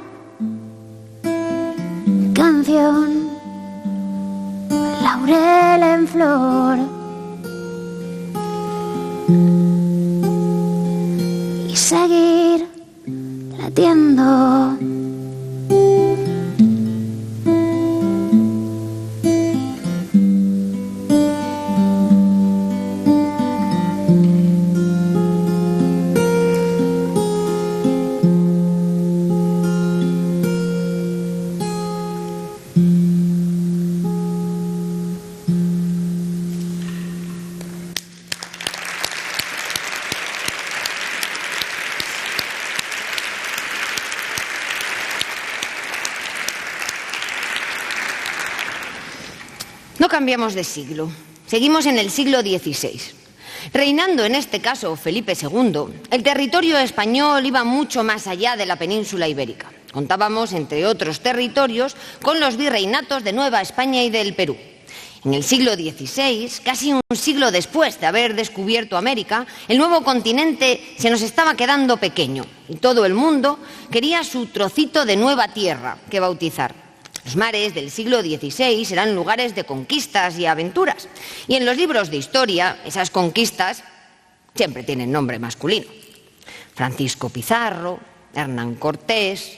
S3: canción, laurel en flor. Y seguir latiendo.
S2: No cambiamos de siglo, seguimos en el siglo XVI. Reinando en este caso Felipe II, el territorio español iba mucho más allá de la península ibérica. Contábamos, entre otros territorios, con los virreinatos de Nueva España y del Perú. En el siglo XVI, casi un siglo después de haber descubierto América, el nuevo continente se nos estaba quedando pequeño y todo el mundo quería su trocito de nueva tierra que bautizar. Los mares del siglo XVI eran lugares de conquistas y aventuras. Y en los libros de historia, esas conquistas siempre tienen nombre masculino. Francisco Pizarro, Hernán Cortés.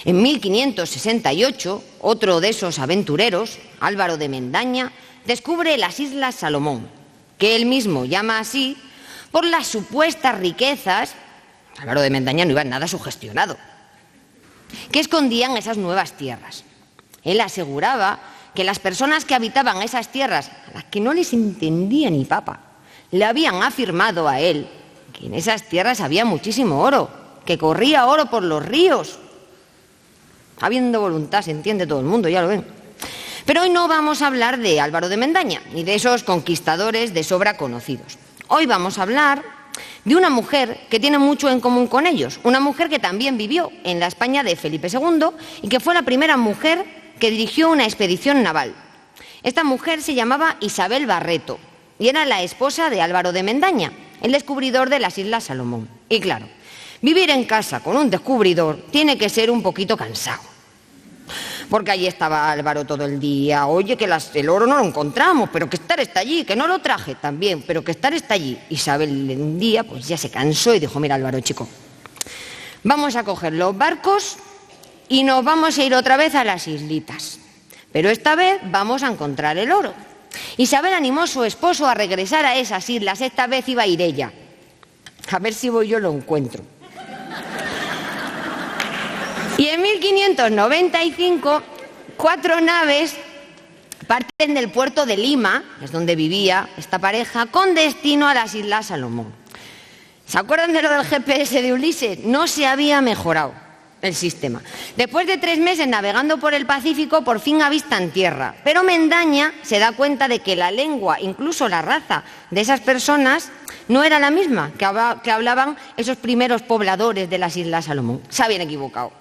S2: En 1568, otro de esos aventureros, Álvaro de Mendaña, descubre las Islas Salomón, que él mismo llama así por las supuestas riquezas, Álvaro de Mendaña no iba nada sugestionado, que escondían esas nuevas tierras. Él aseguraba que las personas que habitaban esas tierras, a las que no les entendía ni papa, le habían afirmado a él que en esas tierras había muchísimo oro, que corría oro por los ríos. Habiendo voluntad se entiende todo el mundo, ya lo ven. Pero hoy no vamos a hablar de Álvaro de Mendaña, ni de esos conquistadores de sobra conocidos. Hoy vamos a hablar de una mujer que tiene mucho en común con ellos, una mujer que también vivió en la España de Felipe II y que fue la primera mujer que dirigió una expedición naval. Esta mujer se llamaba Isabel Barreto y era la esposa de Álvaro de Mendaña, el descubridor de las Islas Salomón. Y claro, vivir en casa con un descubridor tiene que ser un poquito cansado. porque allí estaba Álvaro todo el día. Oye, que el oro no lo encontramos, pero que Estar está allí, que no lo traje también, pero que Estar está allí. Isabel un día pues ya se cansó y dijo, mira Álvaro, chico, vamos a coger los barcos y nos vamos a ir otra vez a las islitas. Pero esta vez vamos a encontrar el oro. Isabel animó a su esposo a regresar a esas islas. Esta vez iba a ir ella. A ver si voy yo lo encuentro. Y en 1595, 4 naves parten del puerto de Lima, es donde vivía esta pareja, con destino a las Islas Salomón. ¿Se acuerdan de lo del GPS de Ulises? No se había mejorado el sistema. Después de 3 meses navegando por el Pacífico, por fin avistan tierra. Pero Mendaña se da cuenta de que la lengua, incluso la raza de esas personas, no era la misma que hablaban esos primeros pobladores de las Islas Salomón. Se habían equivocado.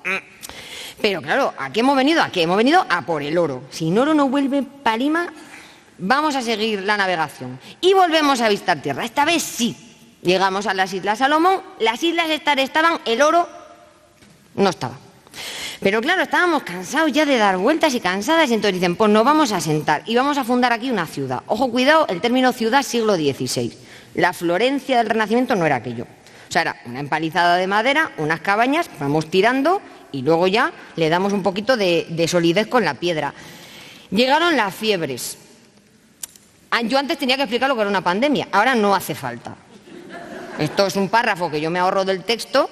S2: Pero claro, ¿a qué hemos venido? ¿A qué? Hemos venido a por el oro. Si el oro no vuelve para Lima, vamos a seguir la navegación. Y volvemos a avistar tierra. Esta vez sí. Llegamos a las Islas Salomón, las islas estaban, el oro no estaba. Pero claro, estábamos cansados ya de dar vueltas y cansadas, y entonces dicen, pues nos vamos a sentar y vamos a fundar aquí una ciudad. Ojo, cuidado, el término ciudad siglo XVI. La Florencia del Renacimiento no era aquello. O sea, era una empalizada de madera, unas cabañas, vamos tirando y luego ya le damos un poquito de solidez con la piedra. Llegaron las fiebres. Yo antes tenía que explicar lo que era una pandemia, ahora no hace falta. Esto es un párrafo que yo me ahorro del texto.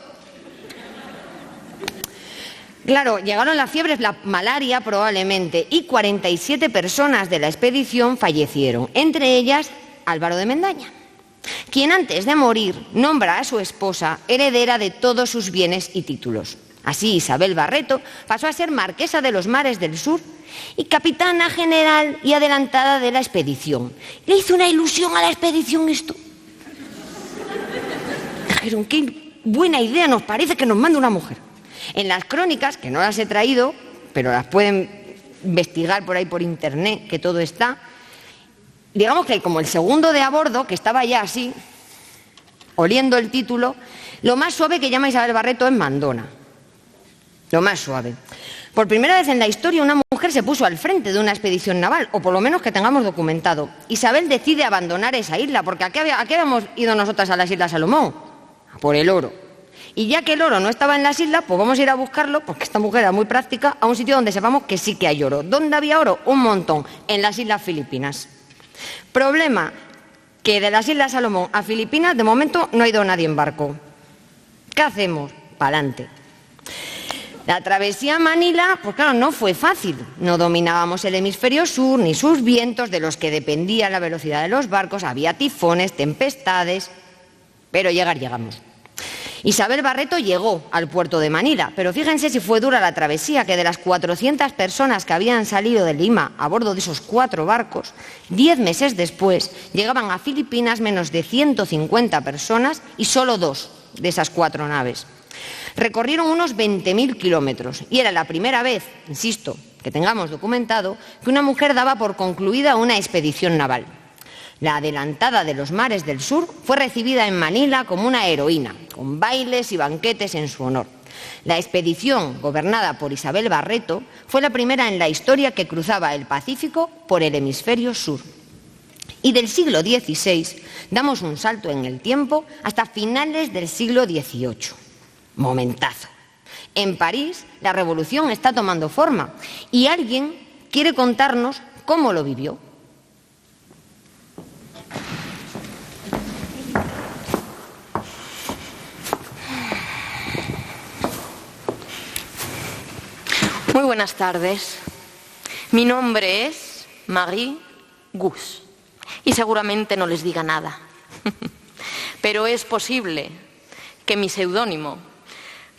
S2: Claro, llegaron las fiebres, la malaria probablemente, y 47 personas de la expedición fallecieron, entre ellas Álvaro de Mendaña, quien antes de morir nombra a su esposa heredera de todos sus bienes y títulos. Así Isabel Barreto pasó a ser marquesa de los mares del sur y capitana general y adelantada de la expedición. ¿Le hizo una ilusión a la expedición esto? Dijeron, qué buena idea, nos parece que nos manda una mujer. En las crónicas, que no las he traído, pero las pueden investigar por ahí por internet, que todo está, digamos que como el segundo de a bordo, que estaba ya así, oliendo el título, lo más suave que llama Isabel Barreto es mandona. Lo más suave. Por primera vez en la historia una mujer se puso al frente de una expedición naval, o por lo menos que tengamos documentado. Isabel decide abandonar esa isla, porque ¿a qué habíamos ido nosotras a las Islas Salomón? A por el oro. Y ya que el oro no estaba en las islas, pues vamos a ir a buscarlo, porque esta mujer era muy práctica, a un sitio donde sepamos que sí que hay oro. ¿Dónde había oro? Un montón, en las Islas Filipinas. Problema, que de las Islas Salomón a Filipinas, de momento no ha ido nadie en barco. ¿Qué hacemos? Pa'lante. La travesía a Manila, pues claro, no fue fácil. No dominábamos el hemisferio sur, ni sus vientos, de los que dependía la velocidad de los barcos. Había tifones, tempestades, pero llegamos. Isabel Barreto llegó al puerto de Manila, pero fíjense si fue dura la travesía, que de las 400 personas que habían salido de Lima a bordo de esos 4 barcos, 10 meses después llegaban a Filipinas menos de 150 personas y solo 2 de esas 4 naves. Recorrieron unos 20.000 kilómetros y era la primera vez, insisto, que tengamos documentado que una mujer daba por concluida una expedición naval. La adelantada de los mares del sur fue recibida en Manila como una heroína, con bailes y banquetes en su honor. La expedición, gobernada por Isabel Barreto, fue la primera en la historia que cruzaba el Pacífico por el hemisferio sur. Y del siglo XVI damos un salto en el tiempo hasta finales del siglo XVIII. Momentazo. En París la revolución está tomando forma y alguien quiere contarnos cómo lo vivió.
S4: Muy buenas tardes. Mi nombre es Marie Gus y seguramente no les diga nada. Pero es posible que mi seudónimo,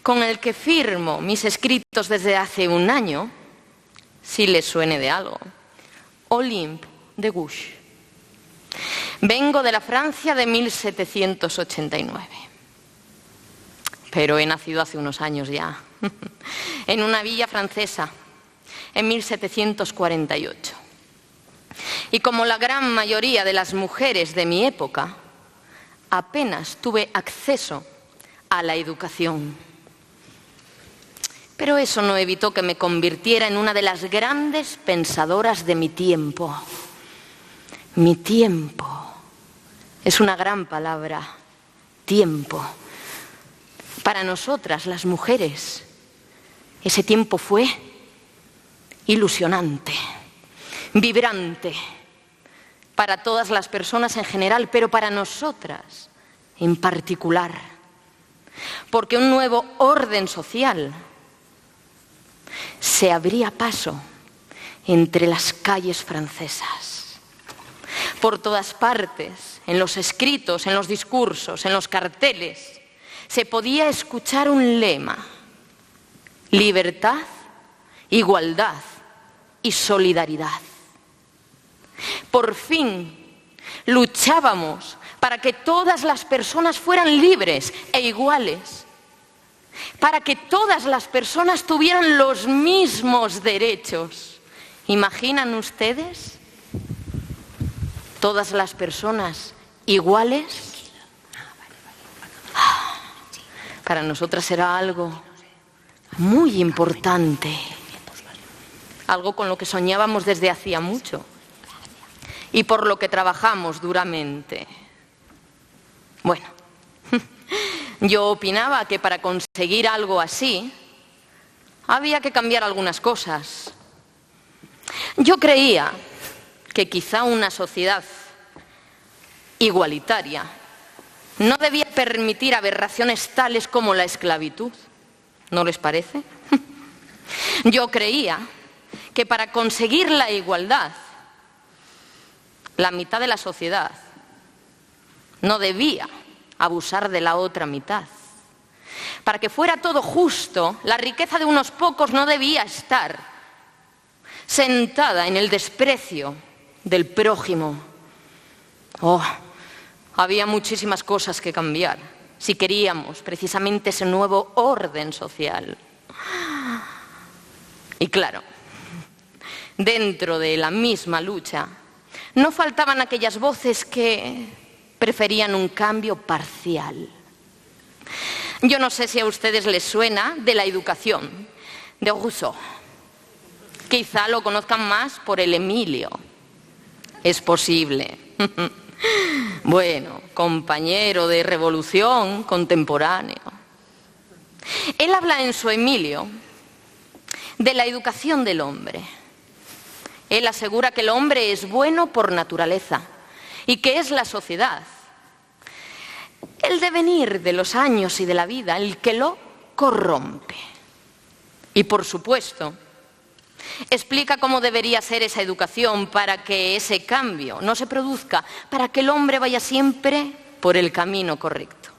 S4: con el que firmo mis escritos desde hace un año, sí les suene de algo. Olympe de Gouges. Vengo de la Francia de 1789. Pero he nacido hace unos años ya, en una villa francesa, en 1748. Y como la gran mayoría de las mujeres de mi época, apenas tuve acceso a la educación. Pero eso no evitó que me convirtiera en una de las grandes pensadoras de mi tiempo. Mi tiempo es una gran palabra, tiempo. Para nosotras, las mujeres, ese tiempo fue ilusionante, vibrante, para todas las personas en general, pero para nosotras en particular. Porque un nuevo orden social se abría paso entre las calles francesas. Por todas partes, en los escritos, en los discursos, en los carteles, se podía escuchar un lema: libertad, igualdad y solidaridad. Por fin luchábamos para que todas las personas fueran libres e iguales, para que todas las personas tuvieran los mismos derechos. ¿Imaginan ustedes? Todas las personas iguales. Para nosotras era algo muy importante, algo con lo que soñábamos desde hacía mucho y por lo que trabajamos duramente. Bueno, yo opinaba que para conseguir algo así había que cambiar algunas cosas. Yo creía que quizá una sociedad igualitaria no debía permitir aberraciones tales como la esclavitud. ¿No les parece? Yo creía que para conseguir la igualdad, la mitad de la sociedad no debía abusar de la otra mitad. Para que fuera todo justo, la riqueza de unos pocos no debía estar sentada en el desprecio del prójimo. Oh, había muchísimas cosas que cambiar si queríamos precisamente ese nuevo orden social. Y claro, dentro de la misma lucha, no faltaban aquellas voces que preferían un cambio parcial. Yo no sé si a ustedes les suena de la educación, de Rousseau. Quizá lo conozcan más por el Emilio. Es posible. Bueno, compañero de revolución contemporáneo. Él habla en su Emilio de la educación del hombre. Él asegura que el hombre es bueno por naturaleza y que es la sociedad, el devenir de los años y de la vida, el que lo corrompe. Y por supuesto, explica cómo debería ser esa educación para que ese cambio no se produzca, para que el hombre vaya siempre por el camino correcto.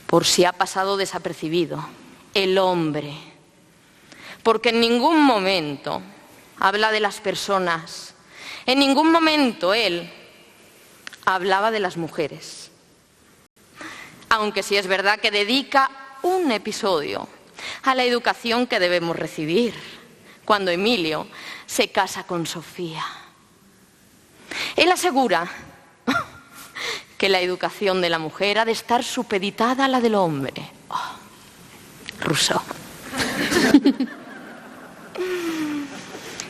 S4: Por si ha pasado desapercibido, el hombre, porque en ningún momento habla de las personas, en ningún momento él hablaba de las mujeres. Aunque sí es verdad que dedica un episodio a la educación que debemos recibir cuando Emilio se casa con Sofía. Él asegura que la educación de la mujer ha de estar supeditada a la del hombre. Oh, Rousseau.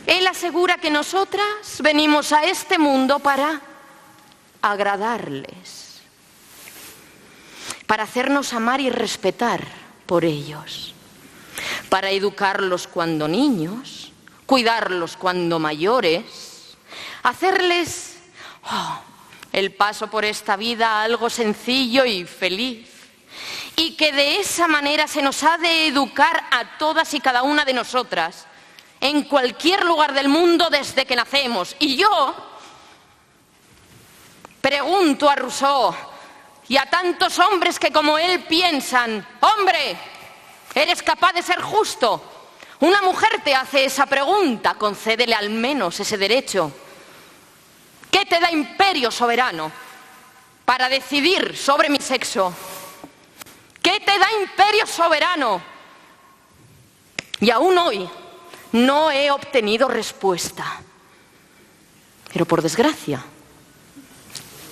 S4: Él asegura que nosotras venimos a este mundo para agradarles, para hacernos amar y respetar por ellos, para educarlos cuando niños, cuidarlos cuando mayores, hacerles el paso por esta vida algo sencillo y feliz, y que de esa manera se nos ha de educar a todas y cada una de nosotras, en cualquier lugar del mundo desde que nacemos. Y yo pregunto a Rousseau y a tantos hombres que como él piensan: hombre, ¿eres capaz de ser justo? Una mujer te hace esa pregunta, concédele al menos ese derecho. ¿Qué te da imperio soberano para decidir sobre mi sexo? ¿Qué te da imperio soberano? Y aún hoy no he obtenido respuesta. Pero por desgracia,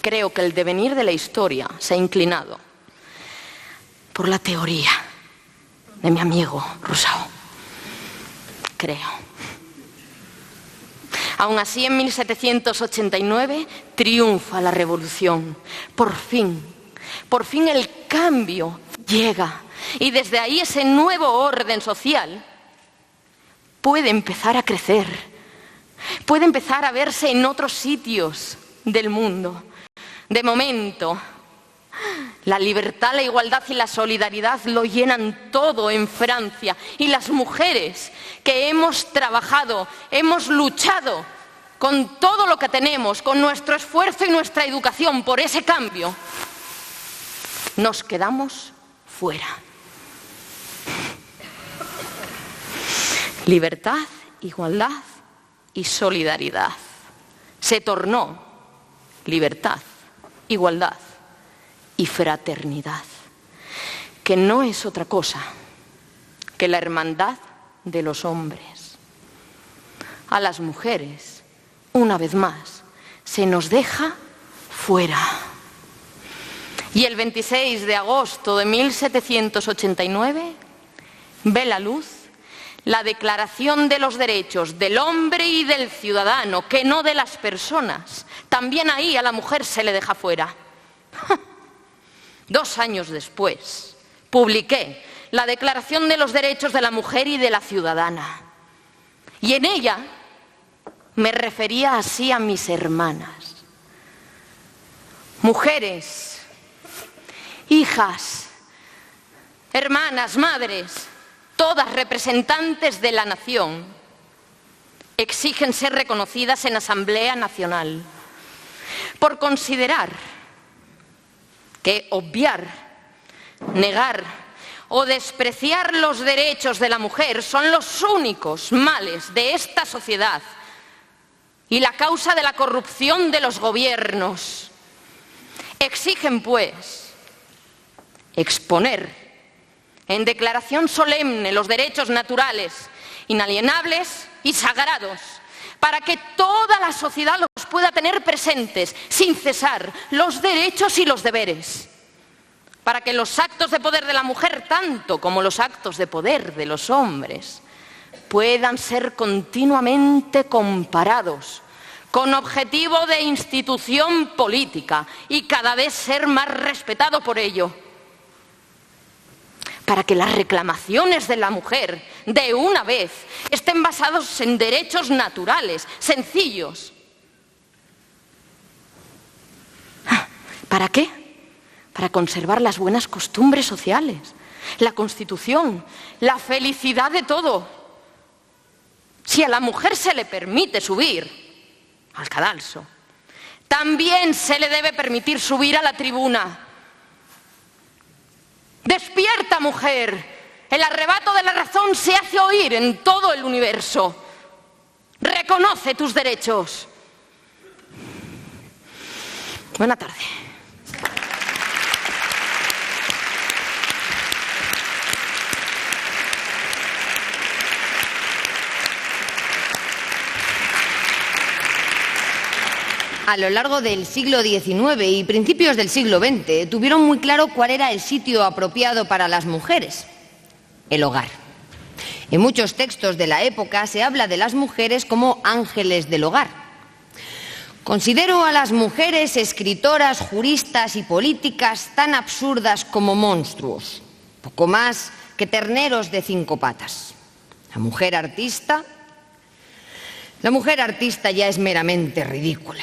S4: creo que el devenir de la historia se ha inclinado por la teoría. de mi amigo Rousseau. Creo. Aún así, en 1789 triunfa la revolución. Por fin el cambio llega. Y desde ahí ese nuevo orden social puede empezar a crecer. Puede empezar a verse en otros sitios del mundo. De momento, la libertad, la igualdad y la solidaridad lo llenan todo en Francia. Y las mujeres que hemos trabajado, hemos luchado con todo lo que tenemos, con nuestro esfuerzo y nuestra educación por ese cambio, nos quedamos fuera. Libertad, igualdad y solidaridad. Se tornó libertad, igualdad y fraternidad, que no es otra cosa que la hermandad de los hombres. A las mujeres, una vez más, se nos deja fuera. Y el 26 de agosto de 1789 ve la luz la Declaración de los Derechos del Hombre y del Ciudadano, que no de las personas. También ahí a la mujer se le deja fuera. 2 años después, publiqué la Declaración de los Derechos de la Mujer y de la Ciudadana. Y en ella me refería así a mis hermanas. Mujeres, hijas, hermanas, madres, todas representantes de la nación, exigen ser reconocidas en Asamblea Nacional por considerar que obviar, negar o despreciar los derechos de la mujer son los únicos males de esta sociedad y la causa de la corrupción de los gobiernos. Exigen, pues, exponer en declaración solemne los derechos naturales, inalienables y sagrados, para que toda la sociedad los pueda tener presentes, sin cesar, los derechos y los deberes, para que los actos de poder de la mujer, tanto como los actos de poder de los hombres, puedan ser continuamente comparados, con objetivo de institución política y cada vez ser más respetado por ello, para que las reclamaciones de la mujer, de una vez, estén basados en derechos naturales, sencillos. ¿Para qué? Para conservar las buenas costumbres sociales, la Constitución, la felicidad de todo. Si a la mujer se le permite subir al cadalso, también se le debe permitir subir a la tribuna. Despierta, mujer. El arrebato de la razón se hace oír en todo el universo. Reconoce tus derechos. Buena tarde.
S2: A lo largo del siglo XIX y principios del siglo XX tuvieron muy claro cuál era el sitio apropiado para las mujeres: el hogar. En muchos textos de la época se habla de las mujeres como ángeles del hogar. Considero a las mujeres escritoras, juristas y políticas tan absurdas como monstruos, poco más que terneros de 5 patas. La mujer artista ya es meramente ridícula.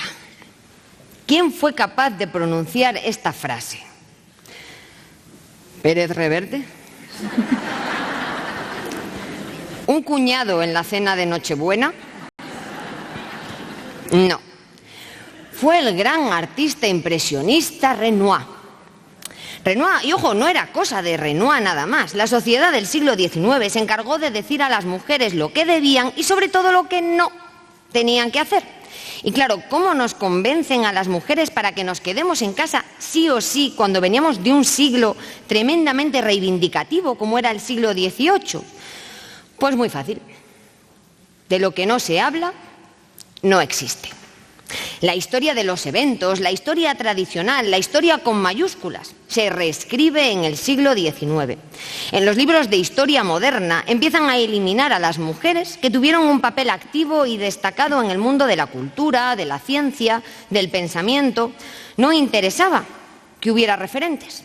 S2: ¿Quién fue capaz de pronunciar esta frase? ¿Pérez Reverte? ¿Un cuñado en la cena de Nochebuena? No. Fue el gran artista impresionista Renoir. Renoir, y ojo, no era cosa de Renoir nada más. La sociedad del siglo XIX se encargó de decir a las mujeres lo que debían y sobre todo lo que no tenían que hacer. Y claro, ¿cómo nos convencen a las mujeres para que nos quedemos en casa sí o sí cuando veníamos de un siglo tremendamente reivindicativo como era el siglo XVIII? Pues muy fácil. De lo que no se habla, no existe. La historia de los eventos, la historia tradicional, la historia con mayúsculas, se reescribe en el siglo XIX. En los libros de historia moderna empiezan a eliminar a las mujeres que tuvieron un papel activo y destacado en el mundo de la cultura, de la ciencia, del pensamiento. No interesaba que hubiera referentes,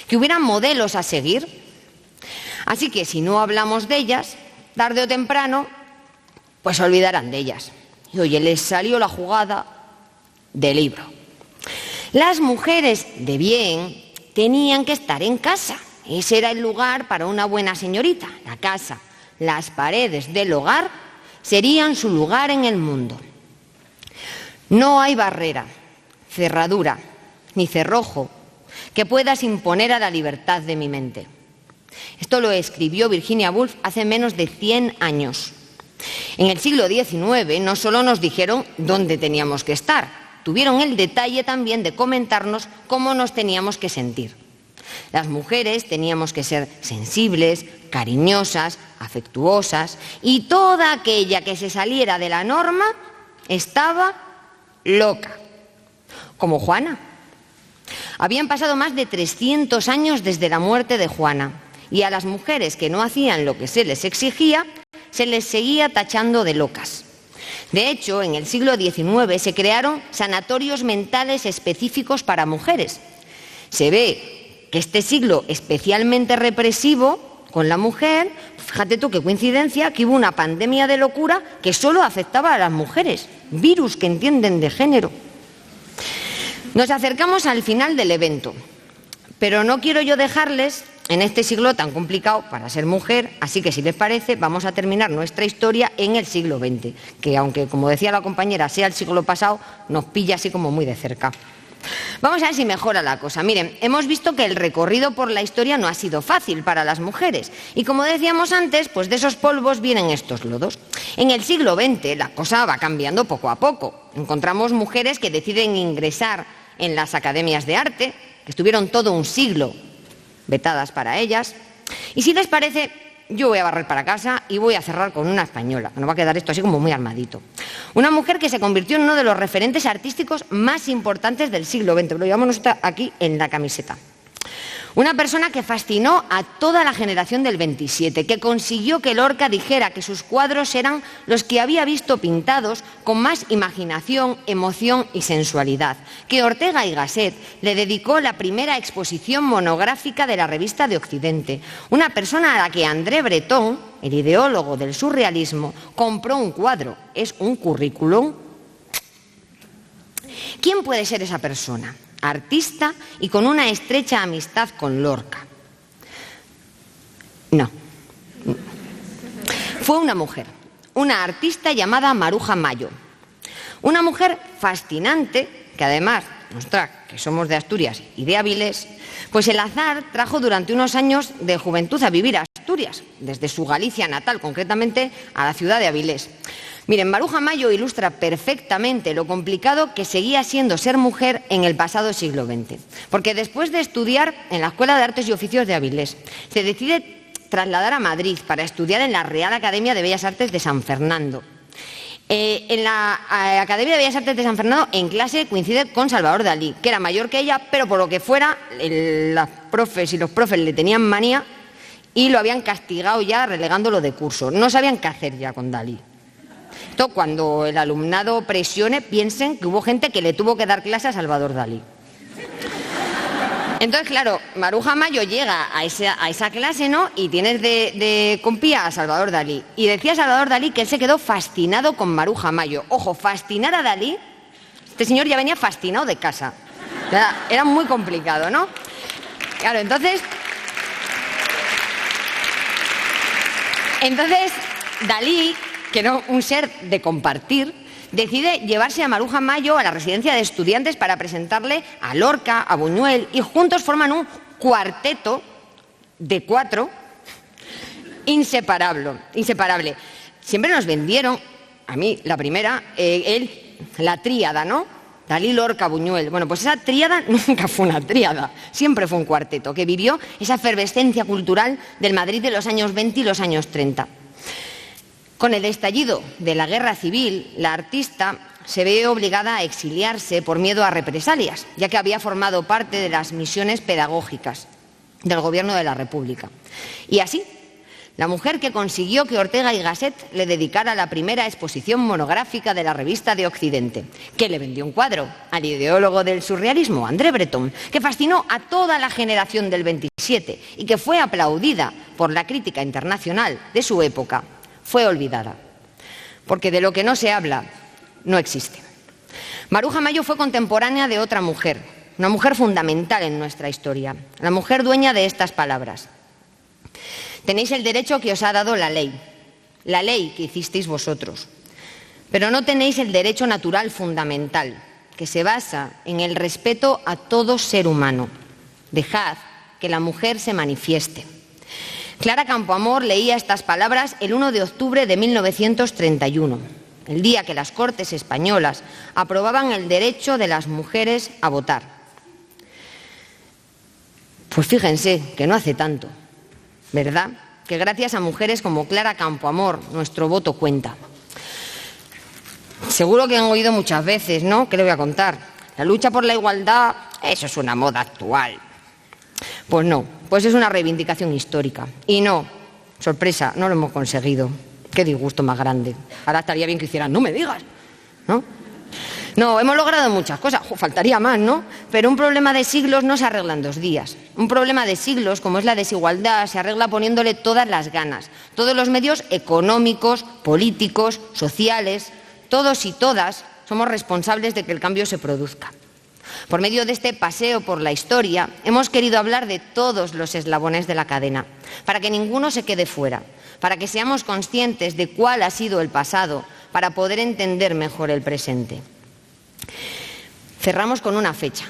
S2: que hubiera modelos a seguir. Así que si no hablamos de ellas, tarde o temprano, pues se olvidarán de ellas. Y oye, les salió la jugada del libro. Las mujeres de bien tenían que estar en casa. Ese era el lugar para una buena señorita, la casa. Las paredes del hogar serían su lugar en el mundo. No hay barrera, cerradura, ni cerrojo que puedas imponer a la libertad de mi mente. Esto lo escribió Virginia Woolf hace menos de 100 años. En el siglo XIX no solo nos dijeron dónde teníamos que estar, tuvieron el detalle también de comentarnos cómo nos teníamos que sentir. Las mujeres teníamos que ser sensibles, cariñosas, afectuosas, y toda aquella que se saliera de la norma estaba loca, como Juana. Habían pasado más de 300 años desde la muerte de Juana, y a las mujeres que no hacían lo que se les exigía, se les seguía tachando de locas. De hecho, en el siglo XIX se crearon sanatorios mentales específicos para mujeres. Se ve que este siglo especialmente represivo con la mujer, fíjate tú qué coincidencia, que hubo una pandemia de locura que solo afectaba a las mujeres, virus que entienden de género. Nos acercamos al final del evento, pero no quiero yo dejarles en este siglo tan complicado para ser mujer, así que si les parece vamos a terminar nuestra historia en el siglo XX, que aunque, como decía la compañera, sea el siglo pasado, nos pilla así como muy de cerca. Vamos a ver si mejora la cosa. Miren, hemos visto que el recorrido por la historia no ha sido fácil para las mujeres y, como decíamos antes, pues de esos polvos vienen estos lodos. En el siglo XX la cosa va cambiando poco a poco. Encontramos mujeres que deciden ingresar en las academias de arte, que estuvieron todo un siglo vetadas para ellas. Y si les parece, yo voy a barrer para casa y voy a cerrar con una española, que nos va a quedar esto así como muy armadito. Una mujer que se convirtió en uno de los referentes artísticos más importantes del siglo XX. Lo llevamos aquí en la camiseta. Una persona que fascinó a toda la generación del 27, que consiguió que Lorca dijera que sus cuadros eran los que había visto pintados con más imaginación, emoción y sensualidad, que Ortega y Gasset le dedicó la primera exposición monográfica de la Revista de Occidente, una persona a la que André Breton, el ideólogo del surrealismo, compró un cuadro. Es un currículum. ¿Quién puede ser esa persona? Artista y con una estrecha amistad con Lorca. No. Fue una mujer, una artista llamada Maruja Mayo. Una mujer fascinante que además, que somos de Asturias y de Avilés, pues el azar trajo durante unos años de juventud a vivir a Asturias, desde su Galicia natal, concretamente a la ciudad de Avilés. Miren, Maruja Mayo ilustra perfectamente lo complicado que seguía siendo ser mujer en el pasado siglo XX. Porque después de estudiar en la Escuela de Artes y Oficios de Avilés, se decide trasladar a Madrid para estudiar en la Real Academia de Bellas Artes de San Fernando. En la Academia de Bellas Artes de San Fernando, en clase, coincide con Salvador Dalí, que era mayor que ella, pero por lo que fuera, las profes y los profes le tenían manía y lo habían castigado ya relegándolo de curso. No sabían qué hacer ya con Dalí. Esto, cuando el alumnado presione, piensen que hubo gente que le tuvo que dar clase a Salvador Dalí. Entonces, claro, Maruja Mayo llega a esa clase, ¿no? Y tienes de compía a Salvador Dalí. Y decía Salvador Dalí que él se quedó fascinado con Maruja Mayo. Ojo, fascinar a Dalí, este señor ya venía fascinado de casa. Era muy complicado, ¿no? Claro, entonces Dalí, que era un ser de compartir, decide llevarse a Maruja Mayo a la residencia de estudiantes para presentarle a Lorca, a Buñuel, y juntos forman un cuarteto de 4 inseparable. Siempre nos vendieron, a mí la primera, la tríada, ¿no? Dalí, Lorca, Buñuel. Bueno, pues esa tríada nunca fue una tríada, siempre fue un cuarteto que vivió esa efervescencia cultural del Madrid de los años 20 y los años 30. Con el estallido de la Guerra Civil, la artista se ve obligada a exiliarse por miedo a represalias, ya que había formado parte de las misiones pedagógicas del Gobierno de la República. Y así, la mujer que consiguió que Ortega y Gasset le dedicara la primera exposición monográfica de la revista de Occidente, que le vendió un cuadro al ideólogo del surrealismo, André Breton, que fascinó a toda la generación del 27 y que fue aplaudida por la crítica internacional de su época, fue olvidada. Porque de lo que no se habla, no existe. Maruja Mayo fue contemporánea de otra mujer, una mujer fundamental en nuestra historia, la mujer dueña de estas palabras. Tenéis el derecho que os ha dado la ley que hicisteis vosotros, pero no tenéis el derecho natural fundamental, que se basa en el respeto a todo ser humano. Dejad que la mujer se manifieste. Clara Campoamor leía estas palabras el 1 de octubre de 1931, el día que las Cortes españolas aprobaban el derecho de las mujeres a votar. Pues fíjense que no hace tanto, ¿verdad? Que gracias a mujeres como Clara Campoamor nuestro voto cuenta. Seguro que han oído muchas veces, ¿no? ¿Qué le voy a contar? La lucha por la igualdad, eso es una moda actual. Pues no, pues es una reivindicación histórica. Y no, sorpresa, no lo hemos conseguido. Qué disgusto más grande. Ahora estaría bien que hicieran, no me digas, ¿no? No, hemos logrado muchas cosas, faltaría más, ¿no? Pero un problema de siglos no se arregla en 2 días. Un problema de siglos, como es la desigualdad, se arregla poniéndole todas las ganas. Todos los medios económicos, políticos, sociales, todos y todas somos responsables de que el cambio se produzca. Por medio de este paseo por la historia, hemos querido hablar de todos los eslabones de la cadena, para que ninguno se quede fuera, para que seamos conscientes de cuál ha sido el pasado, para poder entender mejor el presente. Cerramos con una fecha,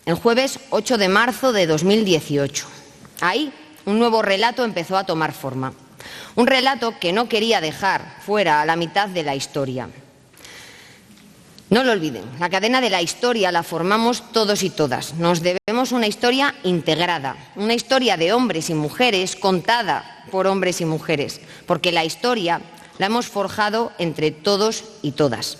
S2: el jueves 8 de marzo de 2018. Ahí, un nuevo relato empezó a tomar forma. Un relato que no quería dejar fuera a la mitad de la historia. No lo olviden, la cadena de la historia la formamos todos y todas. Nos debemos una historia integrada, una historia de hombres y mujeres contada por hombres y mujeres, porque la historia la hemos forjado entre todos y todas.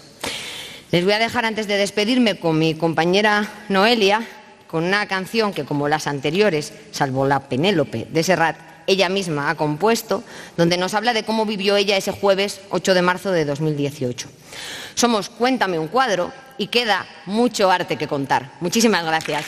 S2: Les voy a dejar, antes de despedirme, con mi compañera Noelia, con una canción que, como las anteriores, salvo la Penélope de Serrat, ella misma ha compuesto, donde nos habla de cómo vivió ella ese jueves 8 de marzo de 2018. Somos Cuéntame un cuadro y queda mucho arte que contar. Muchísimas gracias.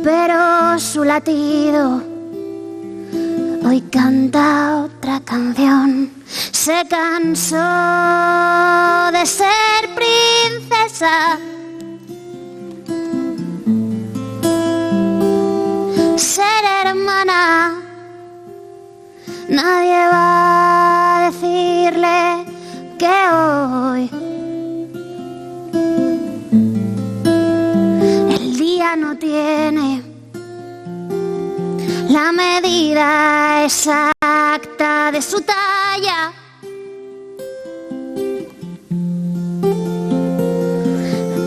S3: Pero su latido hoy canta otra canción. Se cansó de ser princesa, ser hermana. Nadie va a decirle que hoy no tiene la medida exacta de su talla.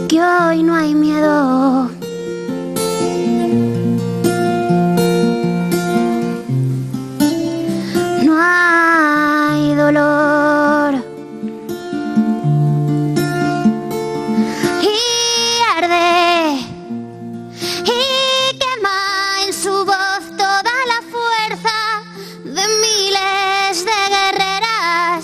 S3: Que hoy no hay miedo, no hay dolor, y arde y quema en su voz toda la fuerza de miles de guerreras.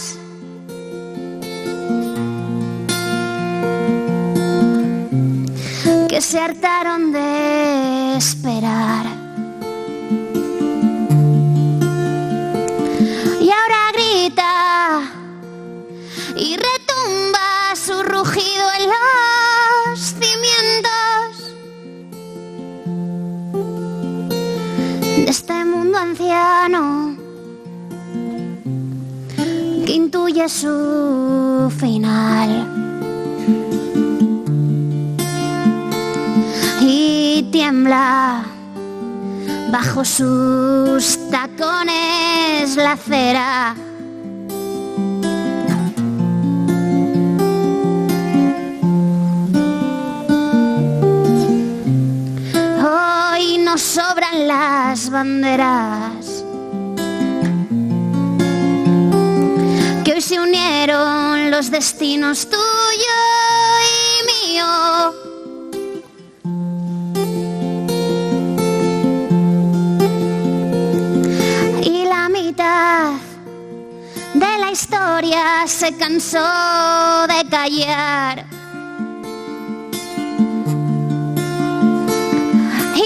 S3: Que se hartaron de esperar. de este mundo anciano que intuye su final. Y tiembla bajo sus tacones la acera. Hoy nos sobran las banderas que hoy se unieron los destinos tuyo y mío. De la historia se cansó de callar y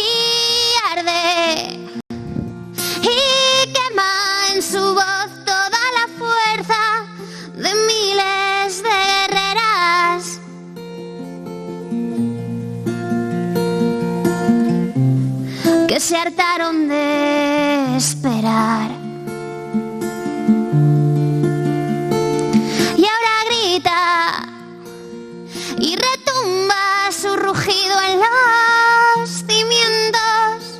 S3: arde y quema en su voz toda la fuerza de miles de guerreras que se hartaron de esperar. Y retumba su rugido en los cimientos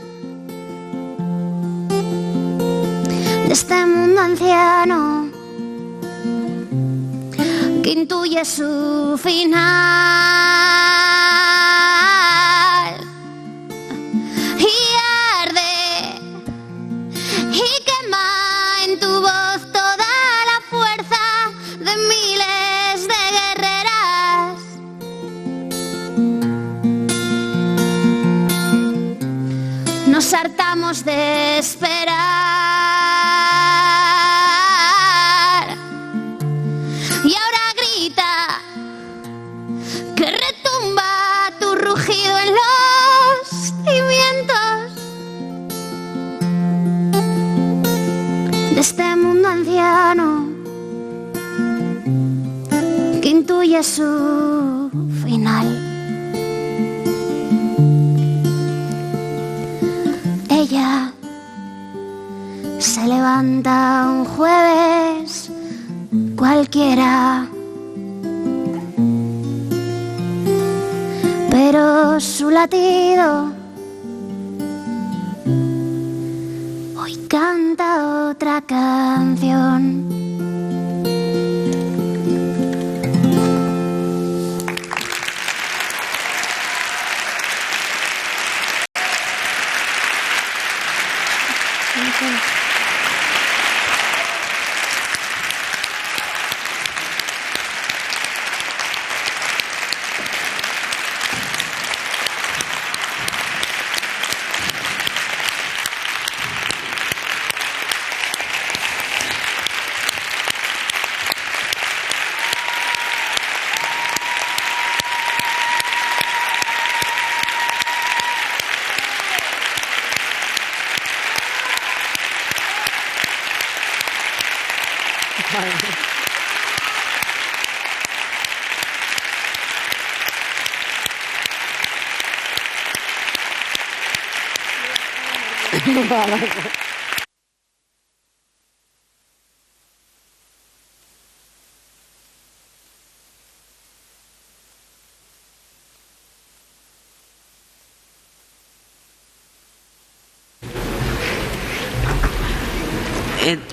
S3: de este mundo anciano que intuye su final. Y arde y quema en tu voz toda la fuerza de miles de guerreras nos hartamos de esperar. Y ahora grita que retumba tu rugido en los cimientos de este mundo anciano que intuye su final. Ella se levanta un jueves cualquiera, pero su latido hoy canta otra canción.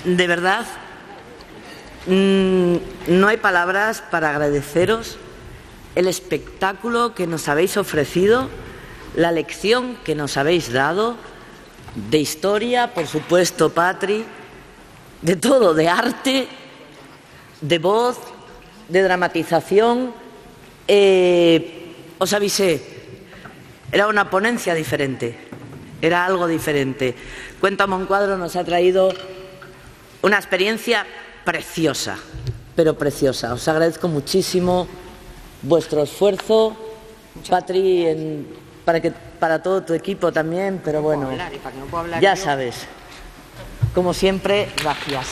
S1: De verdad, no hay palabras para agradeceros el espectáculo que nos habéis ofrecido, la lección que nos habéis dado, de historia, por supuesto, Patri, de todo, de arte, de voz, de dramatización. Os avisé, era una ponencia diferente, era algo diferente. Cuéntame un cuadro nos ha traído una experiencia preciosa, pero preciosa. Os agradezco muchísimo vuestro esfuerzo, Patri, para todo tu equipo también, pero bueno, ya sabes, como siempre, gracias.